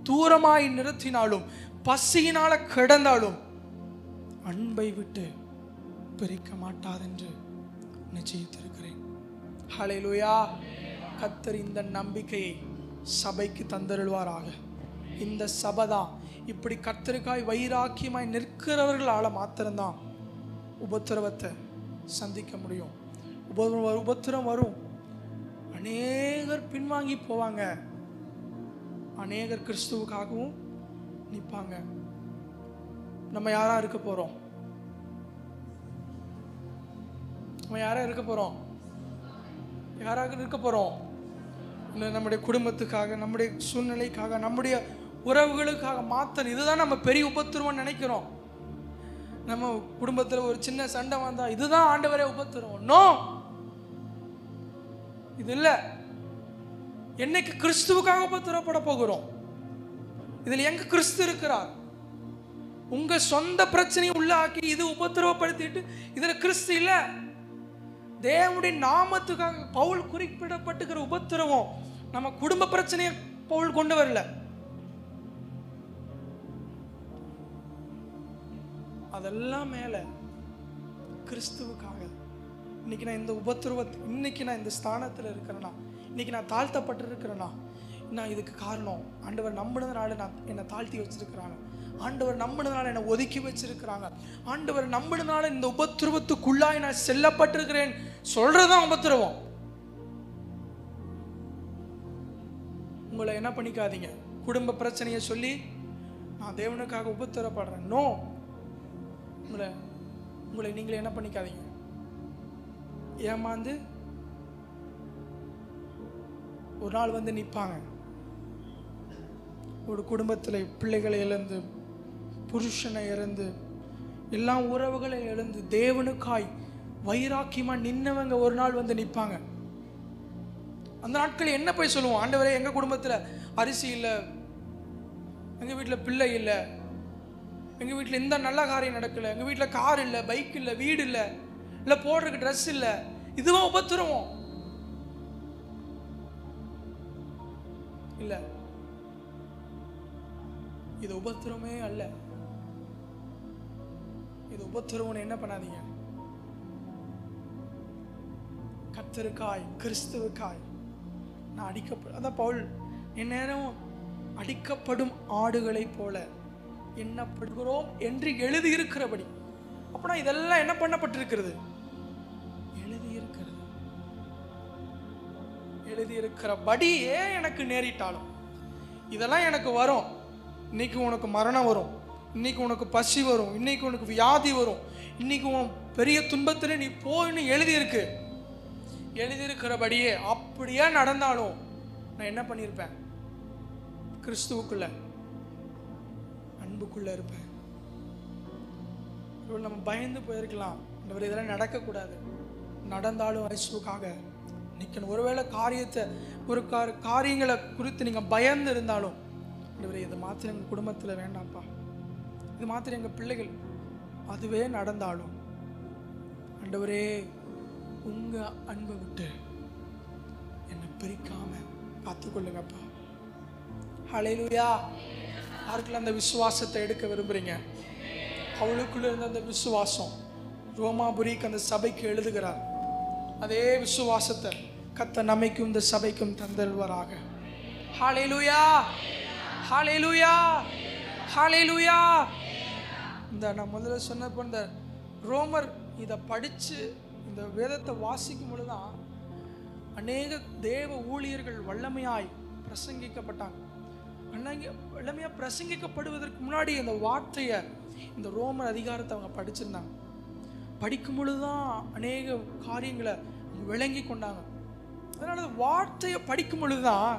தூரமாய் நிறுத்தினாலும், பசியினால கிடந்தாலும் அன்பை விட்டு பிரிக்க மாட்டாதென்று நிச்சயித்திருக்கிறேன். ஹல்லேலூயா. கர்த்தர் இந்த நம்பிக்கையை சபைக்கு தந்தருள்வாராக. இந்த சபை தான் இப்படி கர்த்தருக்காய் வைராக்கியமாய் நிற்கிறவர்களால மாத்திரம்தான் உபத்திரவத்தை சந்திக்க முடியும். உபத்திரம் வரும், அநேகர் பின்வாங்கி போவாங்க, அநேகர் கிறிஸ்துவுக்காகவும் நிற்பாங்க. நம்ம யாரா இருக்க போறோம்? நம்ம யாரா இருக்க போறோம்? யாராக இருக்க போறோம்? நம்முடைய குடும்பத்துக்காக, நம்முடைய சூழ்நிலைக்காக, நம்முடைய உறவுகளுக்காக மாத்தணும். இதுதான் நம்ம பெரிய உபத்திரவம் நினைக்கிறோம். நம்ம குடும்பத்தில் ஒரு சின்ன சண்டை வந்தா இதுதான் ஆண்டவரே உபத்திரவம். நோ, இது இல்லை. என்னைக்கு கிறிஸ்துவுக்காக உபத்திரப்பட போகிறோம்? இதுல எங்க கிறிஸ்து இருக்கிறார்? உங்க சொந்த பிரச்சனையை உள்ள ஆக்கி இது உபத்திரவப்படுத்திட்டு இதுல கிறிஸ்து இல்ல. தேவனுடைய நாமத்துக்காக பவுல் குறிப்பிடப்பட்டுக்கிற உபத்திரவம் நம்ம குடும்ப பிரச்சனையை பவுல் கொண்டு வரல. அதெல்லாம் மேல கிறிஸ்துவுக்காக இன்னைக்கு நான் இந்த இன்னைக்கு நான் இந்த ஸ்தானத்தில் இருக்கிறேன்னா, இன்னைக்கு நான் தாழ்த்தப்பட்டு இருக்கிறேன்னா, நான் இதுக்கு காரணம் ஆண்டவர் நம்பினதுனால நான் என்னை தாழ்த்தி வச்சிருக்கிறாங்க. ஆண்டவர் நம்பினதுனால என்னை ஒதுக்கி வச்சிருக்கிறாங்க. ஆண்டவர் நம்பினதுனால இந்த உபத்திரவத்துக்குள்ளாய் நான் செல்லப்பட்டிருக்கிறேன் சொல்றதுதான் உபத்திரவம். உங்களை என்ன பண்ணிக்காதீங்க, குடும்ப பிரச்சனையை சொல்லி நான் தேவனுக்காக உபத்திரப்படுறேன். நோ, உங்களை நீங்களே என்ன பண்ணிக்காதீங்க. ஏமாந்து ஒரு நாள் வந்து நிற்பாங்க. ஒரு குடும்பத்தில் பிள்ளைகளை இழந்து, புருஷனை இழந்து, எல்லா உறவுகளை இழந்து தேவனுக்காய் வைராக்கியமா நின்னவங்க ஒரு நாள் வந்து நிற்பாங்க. அந்த நாட்கள் என்ன போய் சொல்லுவோம்? ஆண்டவரே, எங்க குடும்பத்துல அரிசி இல்லை, எங்க வீட்டில் பிள்ளை இல்லை, எங்க வீட்டில் எந்த நல்ல காரியம் நடக்கல, எங்க வீட்டில் கார் இல்லை, பைக் இல்லை, வீடு இல்லை, இல்லை போடுறதுக்கு ட்ரெஸ் இல்லை. இதுவும் உபத்திரவம். இல்ல, இது உபத்திரமே அல்ல. இது உபத்திரவம் என்ன பண்ணாதீங்க. கர்த்தருக்காய், கிறிஸ்துவுக்காய் நான் அதான் பவுல் இந்நேரம் அடிக்கப்படும் ஆடுகளை போல எண்ணப்படுகிறோம் என்று எழுதியிருக்கிறபடி. அப்பனா இதெல்லாம் என்ன பண்ணப்பட்டிருக்கிறது? எழுதியிருக்கிறபடியே எனக்கு நேரிட்டாலும் இதெல்லாம் எனக்கு வரும். இன்னைக்கு உனக்கு மரணம் வரும், இன்னைக்கு உனக்கு பசி வரும், இன்னைக்கு உனக்கு வியாதி வரும், இன்னைக்கு உன் பெரிய துன்பத்தில் நீ போயின்னு எழுதியிருக்கிறபடியே அப்படியே நடந்தாலும் நான் என்ன பண்ணியிருப்பேன்? கிறிஸ்துவுக்குள்ள, அன்புக்குள்ள இருப்பேன். நம்ம பயந்து போயிருக்கலாம், இதெல்லாம் நடக்கக்கூடாது, நடந்தாலும் இயேசுவுக்காக நிற்கணும். ஒருவேளை காரியங்களை குறித்து நீங்கள் பயந்து இருந்தாலும், இது மாத்திரம் எங்கள் குடும்பத்தில் வேண்டாம்ப்பா, இது மாத்திரம் எங்கள் பிள்ளைகள், அதுவே நடந்தாலும் ஆண்டவரே உங்கள் அன்பை விட்டு என்னை பிரிக்காம காத்துக்கொள்ளுங்கப்பா. ஹல்லேலூயா. யாருக்குள்ள அந்த விசுவாசத்தை எடுக்க விரும்புகிறீங்க? அவளுக்குள்ள இருந்த அந்த விசுவாசம் ரோமாபுரிக்கு அந்த சபைக்கு எழுதுகிறார். அதே விசுவாசத்தை கர்த்தர் நமக்கும் இந்த சபைக்கும் தந்தல்வராக. ஹல்லேலூயா, ஹல்லேலூயா, ஹல்லேலூயா. இந்த நான் முதல்ல சொன்னப்போ இந்த ரோமர் இதை படித்து இந்த வேதத்தை வாசிக்கும் பொழுதுதான் அநேக தேவ ஊழியர்கள் வல்லமையாய் பிரசங்கிக்கப்பட்டாங்க. வல்லமையாக பிரசங்கிக்கப்படுவதற்கு முன்னாடி இந்த வார்த்தையை, இந்த ரோமர் அதிகாரத்தை அவங்க படிச்சிருந்தாங்க. படிக்கும் பொழுதுதான் அநேக காரியங்களை விளங்கி கொண்டாங்க. அதனால வார்த்தையை படிக்கும் பொழுதுதான்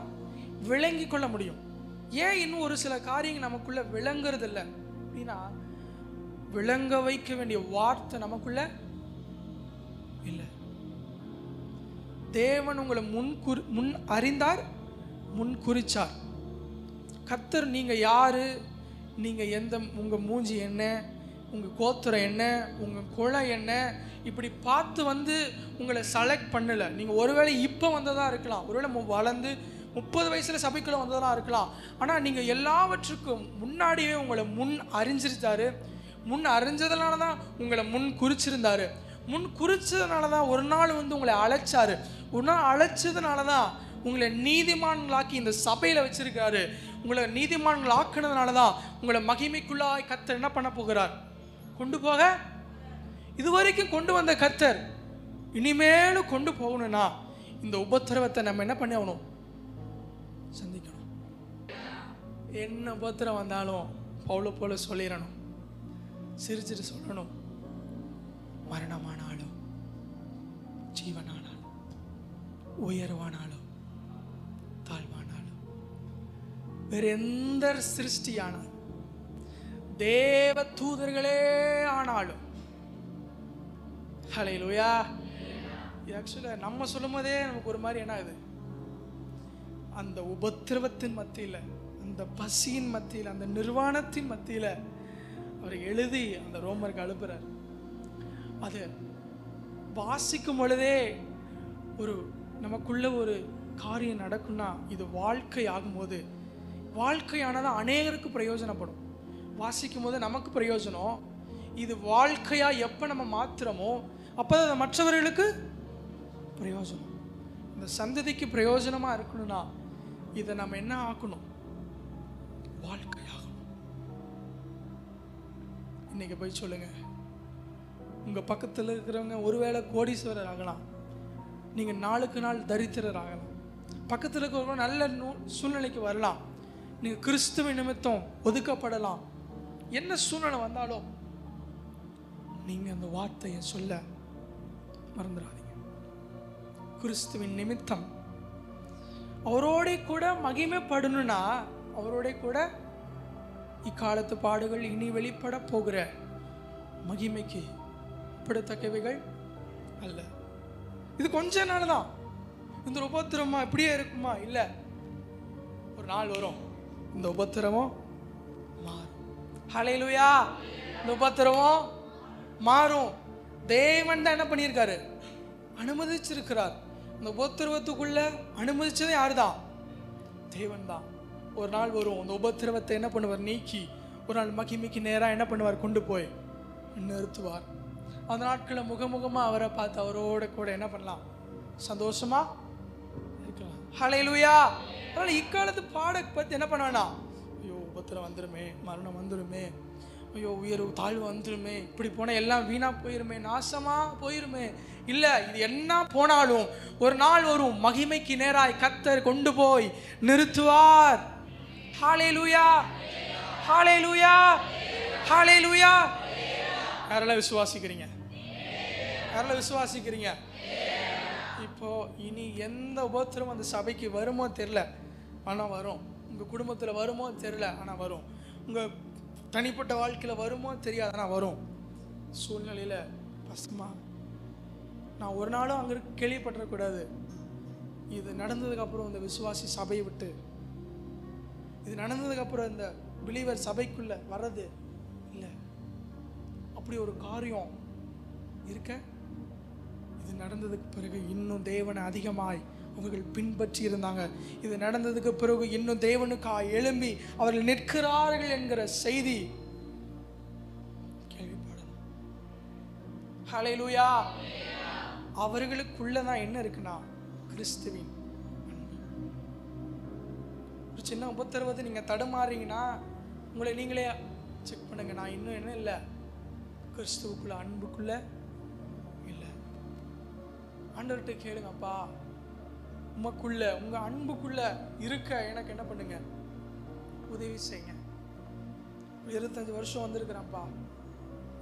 விளங்கி கொள்ள முடியும். ஏன் இன்னும் ஒரு சில காரியங்கள் நமக்குள்ள விளங்குறது இல்லை அப்படின்னா, விளங்க வைக்க வேண்டிய வார்த்தை நமக்குள்ள இல்லை. தேவன் உங்களை முன் அறிந்தார், முன் குறிச்சார். கர்த்தர் நீங்க யாரு, நீங்க எந்த, உங்க மூஞ்சி என்ன, உங்க கோத்திரம் என்ன, உங்க குலம் என்ன, இப்படி பார்த்து உங்களை செலக்ட் பண்ணல. நீங்க ஒருவேளை இப்போ வந்ததா இருக்கலாம், ஒருவேளை வளர்ந்து 30 வயசுல சபைக்குள்ள வந்ததா இருக்கலாம். ஆனா நீங்க எல்லாவற்றுக்கும் முன்னாடியே உங்களை முன் அறிஞ்சிருந்தாரு. முன் அறிஞ்சதுனால தான் உங்களை முன் குறிச்சிருந்தாரு. முன் குறிச்சதுனால தான் ஒரு நாள் உங்களை அழைச்சாரு. ஒரு நாள் அழைச்சதுனால தான் உங்களை நீதிமான்களாக்கி இந்த சபையில வச்சிருக்காரு. உங்களை நீதிமான்கள் ஆக்குனதுனால தான் உங்களை மகிமைக்குள்ளாய் கர்த்தர் என்ன பண்ண போகிறார்? கொண்டு போக. இதுவரைக்கும் கொண்டு வந்த கர்த்தர் இனிமேலும் கொண்டு போகணும்னா இந்த உபத்திரவத்தை நம்ம என்ன பண்ணி ஆகணும்? சந்திக்கணும். என்ன உபத்திரம் வந்தாலும் பவுலை போல சொல்லிடணும், சிரிச்சிட்டு சொல்லணும். மரணமானாலும் ஜீவனானாலும் உயர்வானாலும் தாழ்வானாலும் வேற எந்த சிருஷ்டியானாலும் தேவ தூதர்களே ஆனாலும், ஹல்லேலூயா. ஆக்சுவலா நம்ம சொல்லும் போதே நமக்கு ஒரு மாதிரி என்ன ஆகுது? அந்த உபத்திரவத்தின் மத்தியில், அந்த பசியின் மத்தியில், அந்த நிர்வாணத்தின் மத்தியில் அவர் எழுதி அந்த ரோமருக்கு அனுப்புறார். அது வாசிக்கும் பொழுதே ஒரு நமக்குள்ள ஒரு காரியம் நடக்கும்னா, இது வாழ்க்கை ஆகும்போது, வாழ்க்கையானது அநேகருக்கு பிரயோஜனப்படும். வாசிக்கும் போது நமக்கு பிரயோஜனம். இது வாழ்க்கையா எப்போ நம்ம மாத்திரமோ அப்போ மற்றவர்களுக்கு பிரயோஜனம். இந்த சந்ததிக்கு பிரயோஜனமாக இருக்கணும்னா இதை நம்ம என்ன ஆக்கணும்? வாழ்க்கையாகணும். இன்னைக்கு போய் சொல்லுங்க, உங்க பக்கத்தில் இருக்கிறவங்க ஒருவேளை கோடீஸ்வரர் ஆகலாம், நீங்க நாளுக்கு நாள் தரித்திரர் ஆகலாம், பக்கத்தில் இருக்கிறவங்க நல்ல சூழ்நிலைக்கு வரலாம், நீங்க கிறிஸ்துவ நிமித்தம் ஒதுக்கப்படலாம். என்ன சூழ்நிலை வந்தாலும் நீங்க அந்த வார்த்தையை சொல்ல மறந்துடாதீங்க. கிறிஸ்துவின் நிமித்தம் அவரோட கூட மகிமைப்படணும்னா, அவரோட கூட இக்காலத்து பாடுகள் இனி வெளிப்பட போகிற மகிமைக்கு ஒப்பிடத்தக்கவைகள் அல்ல. இது கொஞ்ச நாள் தான். இந்த உபத்திரமா இப்படியே இருக்குமா? இல்லை, ஒரு நாள் வரும், இந்த உபத்திரமும் மாறும். ஹல்லேலூயா. இந்த உபத்திரமும் மாறும். தேவன் தான் என்ன பண்ணியிருக்காரு? அனுமதிச்சிருக்கிறார். இந்த உபத்திரவத்துக்குள்ள அனுமதிச்சது யாருதான்? தேவன் தான். ஒரு நாள் வரும், அந்த உபத்திரவத்தை என்ன பண்ணுவார்? நீக்கி ஒரு நாள் மகிமைக்கு நேராக என்ன பண்ணுவார்? கொண்டு போய் நிறுத்துவார். அந்த நாட்களில் முகமுகமாக அவரை பார்த்து அவரோட கூட என்ன பண்ணலாம்? சந்தோஷமா இருக்கலாம். ஹல்லேலூயா. அதனால் இக்காலத்து பாட பற்றி என்ன பண்ண வேண்டாம்? ஐயோ உபத்திரம் வந்துருமே, மரணம் வந்துருமே, ஐயோ உயர்வு தாழ்வு வந்துருமே, இப்படி போனால் எல்லாம் வீணாக போயிருமே, நாசமாக போயிருமே. இல்லை, இது என்ன போனாலும் ஒரு நாள் வரும், மகிமைக்கு நேராய் கர்த்தர் கொண்டு போய் நிறுத்துவார். ஹல்லேலூயா, ஹல்லேலூயா, ஹல்லேலூயா. யாரெல்லாம் விசுவாசிக்கிறீங்க? யாரெல்லாம் விசுவாசிக்கிறீங்க? இப்போ இனி எந்த உபத்திரம் அந்த சபைக்கு வருமோ தெரியல, ஆனால் வரும். உங்கள் குடும்பத்தில் வருமோ தெரியல, ஆனால் வரும். உங்கள் தனிப்பட்ட வாழ்க்கையில் வருமோ தெரியாது, ஆனால் வரும். சூழ்நிலையில் பசுமா நான் ஒரு நாளும் அங்கே கேள்விப்பட்டுறக்கூடாது. இது நடந்ததுக்கப்புறம் இந்த விசுவாசி சபையை விட்டு, இது நடந்ததுக்கப்புறம் இந்த பிலீவர் சபைக்குள்ளே வர்றது இல்லை. அப்படி ஒரு காரியம் இருக்க, இது நடந்ததுக்கு பிறகு இன்னும் தேவனை அதிகமாய் அவர்கள் பின்பற்றி இருந்தாங்க. இது நடந்ததுக்கு பிறகு இன்னும் தேவனுக்காய் எழும்பி அவர்கள் நிற்கிறார்கள் என்கிற செய்தி கேள்விப்படணும். ஹல்லேலூயா. அவர்களுக்குள்ளதான் என்ன இருக்குன்னா கிறிஸ்துவின் அன்பு. ஒரு சின்ன உபத்திரவத்தை நீங்க தடுமாறீங்கன்னா உங்களை நீங்களே செக் பண்ணுங்க. நான் இன்னும் என்ன இல்லை? கிறிஸ்துவுக்குள்ள அன்புக்குள்ள இல்லை. ஆண்டவர்கிட்ட கேளுங்கப்பா, உமக்குள்ள உங்க அன்புக்குள்ள இருக்க எனக்கு என்ன பண்ணுங்க? உதவி செய்யுங்க. 25 வருஷம் வந்திருக்கிறேன்ப்பா,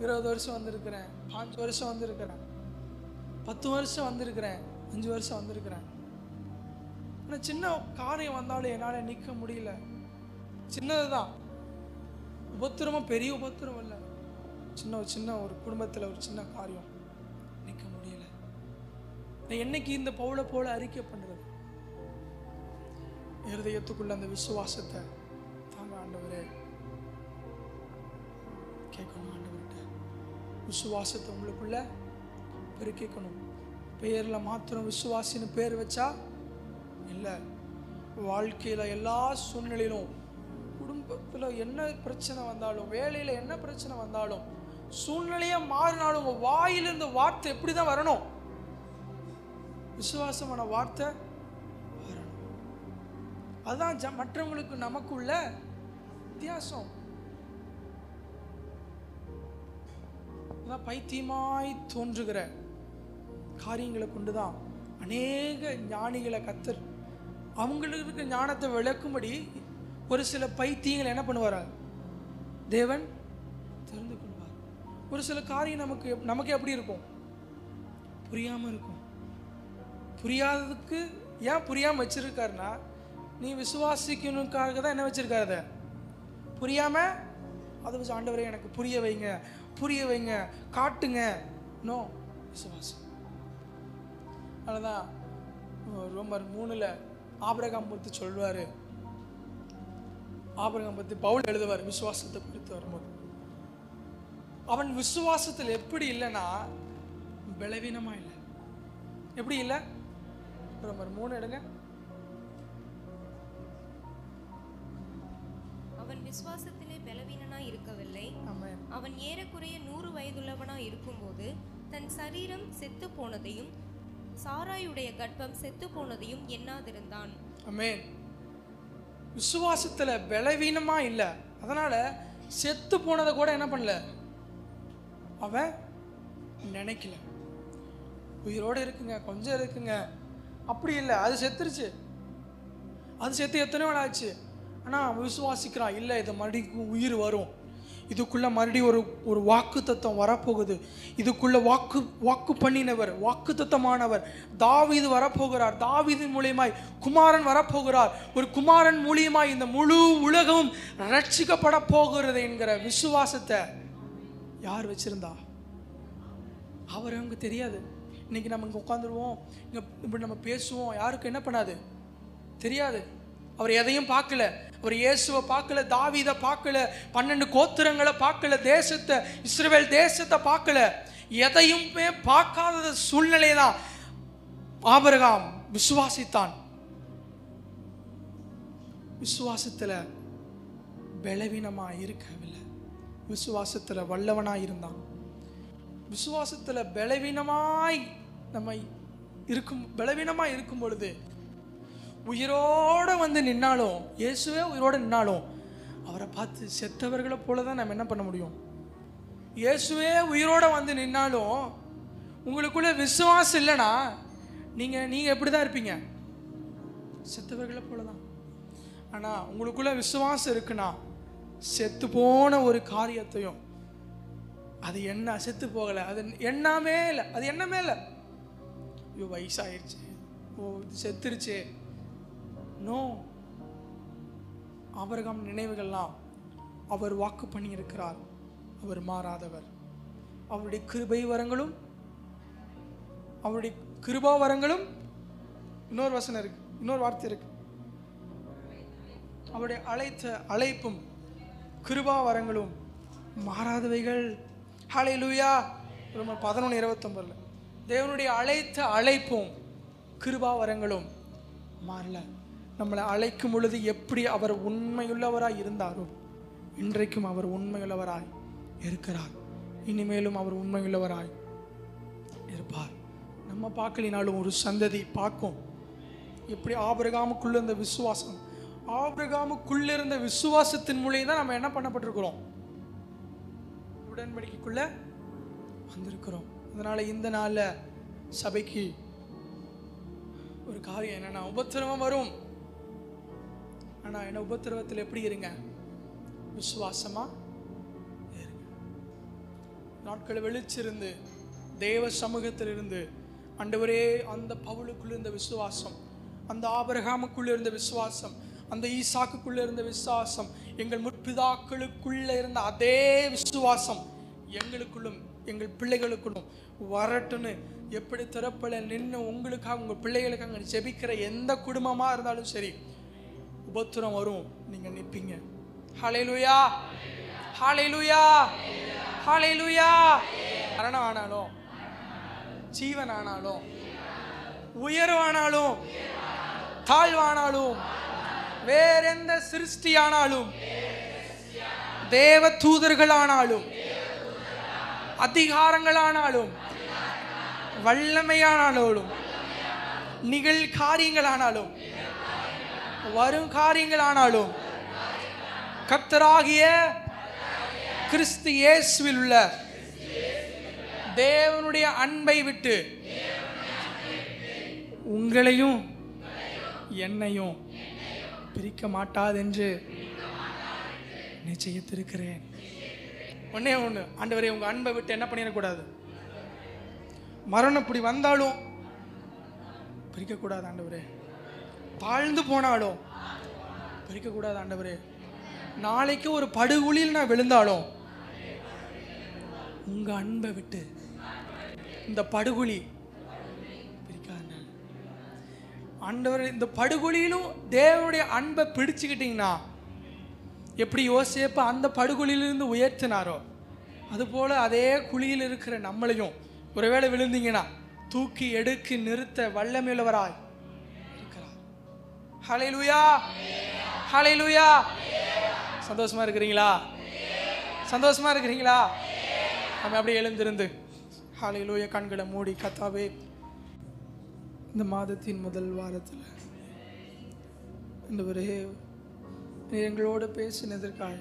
20 வருஷம் வந்திருக்கிறேன், 5 வருஷம் வந்திருக்கிறேன், 10 வருஷம் வந்திருக்கிறேன், 5 வருஷம் வந்திருக்கிறேன். ஆனால் சின்ன காரியம் வந்தாலும் என்னால் நிற்க முடியல. சின்னதுதான் உபத்திரமும், பெரிய உபத்திரம் இல்லை, சின்ன ஒரு குடும்பத்தில் ஒரு சின்ன காரியம், நிற்க முடியல. நான் என்னைக்கு இந்த பவுலை போல அறிக்கை பண்ணுறது? இருதயத்துக்குள்ள அந்த விசுவாசத்தை தாங்க ஆண்டவரே கேட்கணும். ஆண்டவர்கிட்ட விசுவாசத்தை உங்களுக்குள்ள பெருக்கணும். பெயரில் மாத்திரம் விசுவாசின்னு பேர் வச்சா இல்லை, வாழ்க்கையில் எல்லா சூழ்நிலையிலும், குடும்பத்தில் என்ன பிரச்சனை வந்தாலும், வேலையில் என்ன பிரச்சனை வந்தாலும், சூழ்நிலையை மாறினாலும் உங்கள் வாயிலிருந்த வார்த்தை எப்படி தான் வரணும்? விசுவாசமான வார்த்தை வரணும். அதுதான் மற்றவங்களுக்கு நமக்குள்ள வித்தியாசம். அதான் பைத்தியமாய் தோன்றுகிற காரியங்களை கொண்டுதான் அநேக ஞானிகளை கத்தர் அவங்களுக்கு ஞானத்தை விளக்கும்படி ஒரு சில பைத்தியங்களை என்ன பண்ணுவார்? தேவன் தெரிந்து கொள்வார். ஒரு சில காரியம் நமக்கு எப்படி இருக்கும்? புரியாமல் இருக்கும். புரியாததுக்கு ஏன் புரியாமல் வச்சிருக்காருன்னா, நீ விசுவாசிக்கணுக்காக தான் என்ன வச்சிருக்காரு? அதை புரியாமல் அதை வச்சு ஆண்டவரே எனக்கு புரிய வைங்க, புரிய வைங்க, காட்டுங்க. நோ, விசுவாசம். அதனால்தான் ரோமர் 3 ஆபிரகாம் பற்றி சொல்வார். ஆபிரகாம் பற்றி பவுல் எழுதுவார் விசுவாசத்தை குறித்து வரும்போது. அவன் விசுவாசத்தில் எப்படி இல்லைன்னா பலவீனமா இல்லை. எப்படி இல்லை? ரோமர் 3 எடுங்க. அவன் விசுவாசத்திலே பலவீனனாய் இருக்கவில்லை. அவன் ஏறக்குறைய 100 வயதுள்ளவனாய் இருக்கும்போது தன் சரீரம் செத்து போனதையும் சாராயுடைய கர்ப்பம் செத்து போனதையும் எண்ணாதிருந்தான். ஆமென். விசுவாசத்துல பலவீனமா இல்லை, அதனால செத்து போனதை கூட என்ன பண்ணல, அவன் நினைக்கல. உயிரோடு இருக்குங்க, கொஞ்சம் இருக்குங்க, அப்படி இல்லை. அது செத்துருச்சு. அது செத்து எத்தனை நாள் ஆச்சு? ஆனால் விசுவாசிக்கிறான், இல்லை இது மறுபடியும் உயிர் வரும், இதுக்குள்ள மறுபடியும் ஒரு வாக்கு தத்தம் வரப்போகுது, இதுக்குள்ள வாக்கு பண்ணினவர், வாக்கு தத்தமானவர் தாவீது வரப்போகிறார், தாவீதின் மூலியமாய் குமாரன் வரப்போகிறார், ஒரு குமாரன் மூலியமாய் இந்த முழு உலகமும் ரட்சிக்கப்பட போகிறது என்கிற விசுவாசத்தை யார் வச்சிருந்தா? அவர் அங்கே தெரியாது. இன்னைக்கு நம்ம இங்கே உட்காந்துருவோம், இங்கே இப்படி நம்ம பேசுவோம், யாருக்கு என்ன பண்ணாது தெரியாது. அவர் எதையும் பார்க்கல. அவர் இயேசுவை பார்க்கல, தாவீதை பார்க்கல, 12 கோத்திரங்களை பார்க்கல, தேசத்தை, இஸ்ரவேல் தேசத்தை பார்க்கல. எதையுமே பார்க்காத சூழ்நிலை தான் ஆபிரகாம் விசுவாசித்தான். விசுவாசத்துல பலவீனமா இருக்கவில்லை, விசுவாசத்துல வல்லவனாய் இருந்தான். விசுவாசத்துல பலவீனமாய் இருக்கும் பொழுது உயிரோட வந்து நின்னாலும், இயேசுவே உயிரோட நின்னாலும் அவரை பார்த்து செத்தவர்களை போலதான் நம்ம என்ன பண்ண முடியும்? இயேசுவே உயிரோட வந்து நின்னாலும் உங்களுக்குள்ள விசுவாசம் இல்லைன்னா நீங்க எப்படிதான் இருப்பீங்க? செத்தவர்களை போலதான். ஆனா உங்களுக்குள்ள விசுவாசம் இருக்குன்னா செத்து போன ஒரு காரியத்தையும், அது என்ன செத்து போகல, அது எண்ணமே இல்லை, அது எண்ணமே இல்லை. ஐயோ வயசாயிருச்சு, ஓ இது செத்துருச்சு. நோ, ஆபிரகாம் நினைவுகள்லாம் அவர் வாக்கு பண்ணி இருக்கிறார். அவர் மாறாதவர். அவருடைய கிருபை வரங்களும் அவருடைய கிருபா வரங்களும், இன்னொரு வசனம் இருக்கு, இன்னொரு வார்த்தை இருக்கு, அவருடைய அழைப்பும் கிருபா வரங்களும் மாறாதவைகள். ஹல்லேலூயா. ரோமர் 11:29 தேவனுடைய அழைப்பும் கிருபா வரங்களும் மாறல. நம்மளை அழைக்கும் பொழுது எப்படி அவர் உண்மையுள்ளவராய் இருந்தாரோ இன்றைக்கும் அவர் உண்மையுள்ளவராய் இருக்கிறார். இனிமேலும் அவர் உண்மையுள்ளவராய் இருப்பார். நம்ம பார்க்கலினாலும் ஒரு சந்ததி பார்க்கும். எப்படி ஆபிரகாமுக்குள்ள இருந்த விசுவாசம், ஆபிரகாமுக்குள்ள இருந்த விசுவாசத்தின் மூலம் தான் நம்ம என்ன பண்ணப்பட்டிருக்கிறோம்? உடன்படிக்கைக்குள்ள வந்திருக்கிறோம். அதனால இந்த நாள்ல சபைக்கு ஒரு காரியம் என்னன்னா, உபத்திரவம் வரும். ஆனா என்ன, உபத்திரவத்தில் எப்படி இருங்க? விசுவாசமா இருங்க. நாட்களை வெளிச்சிருந்து தேவ சமூகத்தில் இருந்து, ஆண்டவரே அந்த பவுலுக்குள்ள இருந்த விசுவாசம், அந்த ஆபிரகாமுக்குள்ள இருந்த விசுவாசம், அந்த ஈசாக்குக்குள்ள இருந்த விசுவாசம், எங்கள் முற்பிதாக்களுக்குள்ள இருந்த அதே விசுவாசம் எங்களுக்குள்ளும் எங்கள் பிள்ளைகளுக்குள்ளும் வரட்டுன்னு எப்படி திறப்பல நின்று உங்களுக்காக உங்கள் பிள்ளைகளுக்காக ஜெபிக்கிற எந்த குடும்பமாக இருந்தாலும் சரி, உபத்திரம் வரும், நீங்கள் நிற்பீங்க. ஹல்லேலூயா, ஹல்லேலூயா, ஹல்லேலூயா. மரணம் ஆனாலும், ஜீவன் ஆனாலும், உயர்வானாலும், தாழ்வானாலும், வேற எந்த சிருஷ்டி ஆனாலும், தேவ தூதர்கள் ஆனாலும், அதிகாரங்களானாலும், வல்லமையானாலும், நிகழ் காரியங்களானாலும், வரும் காரியங்களானாலும், கர்த்தராகிய கிறிஸ்து இயேசுவில் உள்ள தேவனுடைய அன்பை விட்டு உங்களையும் என்னையும் பிரிக்க மாட்டாதென்று நிச்சயித்திருக்கிறேன். ஒன்னே ஒன்று, ஆண்டவரே உங்க அன்பை விட்டு என்ன பண்ணிடக்கூடாது? மரணம் இப்படி வந்தாலும் பிரிக்கக்கூடாது ஆண்டவரே. தாழ்ந்து போனாலும் பிரிக்கக்கூடாது ஆண்டவரே. நாளைக்கு ஒரு படுகுழியில் நான் விழுந்தாலும் உங்க அன்பை விட்டு இந்த படுகுழி பிரிக்காத ஆண்டவர். இந்த படுகுழியிலும் தேவனுடைய அன்பை பிடிச்சுக்கிட்டீங்கன்னா, எப்படி யோசேப்பு அந்த படுகுழியிலிருந்து உயர்த்தினாரோ அதுபோல அதே குழியில் இருக்கிற நம்மளையும் ஒருவேளை விழுந்தீங்கன்னா தூக்கி எடுக்கி நிறுத்த வல்லமையுள்ளவராய் இருக்கிறார். ஹல்லேலூயா, ஹல்லேலூயா. சந்தோஷமா இருக்கிறீங்களா? சந்தோஷமா இருக்கிறீங்களா? நம்ம அப்படியே எழுந்திருந்து ஹல்லேலூயா கண்களை மூடி, கர்த்தாவே இந்த மாதத்தின் முதல் வாரத்தில் ஆண்டவரே எங்களோடு பேசினதற்காக,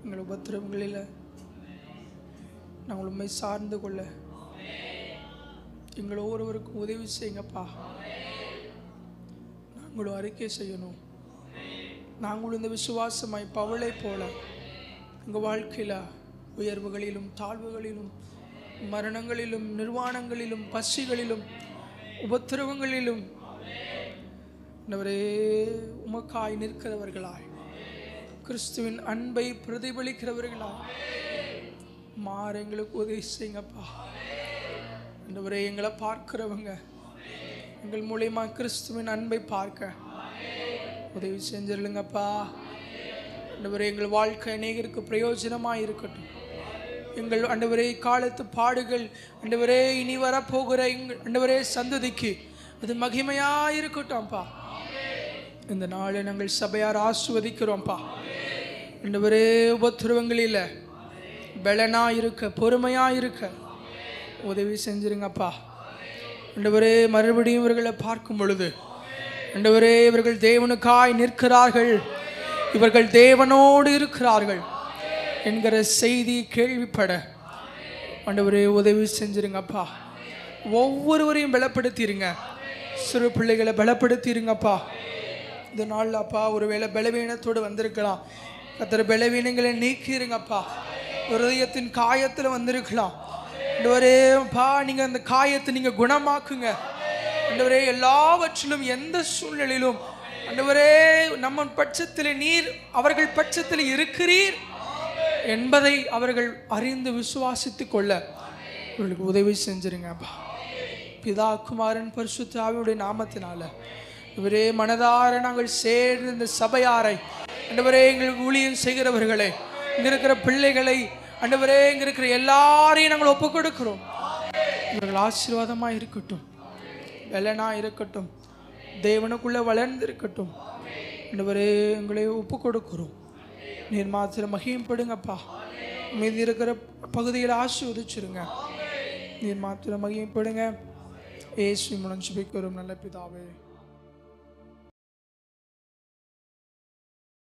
எங்கள் உபத்திரவங்களில் நாங்கள் உண்மை சார்ந்து கொள்ள எங்கள் ஒவ்வொருவருக்கும் உதவி செய்யுங்கப்பா. நாங்களும் அறிக்கை செய்யணும். நாங்களும் இந்த விசுவாசமாய் பவுலை போல எங்கள் வாழ்க்கையில் உயர்வுகளிலும் தாழ்வுகளிலும் மரணங்களிலும் நிர்வாணங்களிலும் பசிகளிலும் உபத்திரவங்களிலும் ஆண்டவரே உமக்காய் நிற்கிறவர்களாய், கிறிஸ்துவின் அன்பை பிரதிபலிக்கிறவர்களாய் மாற எங்களுக்கு உதவி செய்யுங்கப்பா. ஆண்டவரே எங்களை பார்க்கிறவங்க எங்கள் மூலியமா கிறிஸ்துவின் அன்பை பார்க்க உதவி செஞ்சிருங்கப்பா. ஆண்டவரே எங்கள் வாழ்க்கை அநேகருக்கு பிரயோஜனமாக இருக்கட்டும். எங்கள் ஆண்டவரே காலத்து பாடுகள் ஆண்டவரே இனி வரப்போகிற ஆண்டவரே சந்ததிக்கு அது மகிமையாக இருக்கட்டும்ப்பா. இந்த நாளை நாங்கள் சபையார் ஆசீர்வதிக்கிறோம்ப்பா. ஆண்டவரே, உபத்திரவங்களில் பலனா இருக்க, பொறுமையா இருக்க உதவி செஞ்சிருங்கப்பா. ஆண்டவரே, மறுபடியும் இவர்களை பார்க்கும் பொழுது ஆண்டவரே, இவர்கள் தேவனுக்காய் நிற்கிறார்கள், இவர்கள் தேவனோடு இருக்கிறார்கள் என்கிற செய்தி கேள்விப்பட ஆண்டவரே உதவி செஞ்சிருங்கப்பா. ஒவ்வொருவரையும் பலப்படுத்திடுங்க, சிறு பிள்ளைகளை பலப்படுத்திடுங்கப்பா. இந்த நாளில் அப்பா ஒருவேளை பலவீனத்தோடு வந்திருக்கலாம், கர்த்தர் பலவீனங்களை நீக்கிருங்கப்பா. இருதயத்தின் காயத்தில் வந்திருக்கலாம், ஆண்டவரே அப்பா நீங்கள் அந்த காயத்தை நீங்கள் குணமாக்குங்க ஆண்டவரே. எல்லாவற்றிலும் எந்த சூழ்நிலையிலும் ஆண்டவரே நம்ம பட்சத்தில் நீர் அவர்கள் பட்சத்தில் இருக்கிறீர் என்பதை அவர்கள் அறிந்து விசுவாசித்து கொள்ள இவர்களுக்கு உதவி செஞ்சிருங்கப்பா. பிதா குமாரன் பரிசுத்த ஆவியுடைய நாமத்தினால இவரே மனதார நாங்கள் சேர்ந்து இந்த சபையாரை ஆண்டவரே, எங்களுக்கு ஊழியம் செய்கிறவர்களை, இங்க இருக்கிற பிள்ளைகளை ஆண்டவரே, இங்க இருக்கிற எல்லாரையும் நாங்கள் ஒப்புக் கொடுக்கிறோம். இவர்கள் ஆசீர்வாதமாக இருக்கட்டும், பலனா இருக்கட்டும், தேவனுக்குள்ள வளர்ந்து இருக்கட்டும். ஆண்டவரே, எங்களை ஒப்புக் கொடுக்கிறோம். நீர் மாத்திரம் மகிமைப்படுங்கப்பா. மீதி இருக்கிற பகுதியில் ஆசீர்வதிச்சிருங்க. நீர் மாத்திரம் மகிமைப்படுங்க. இயேசுவின் மூலம் ஜெபிக்கிறோம் நல்ல பிதாவே.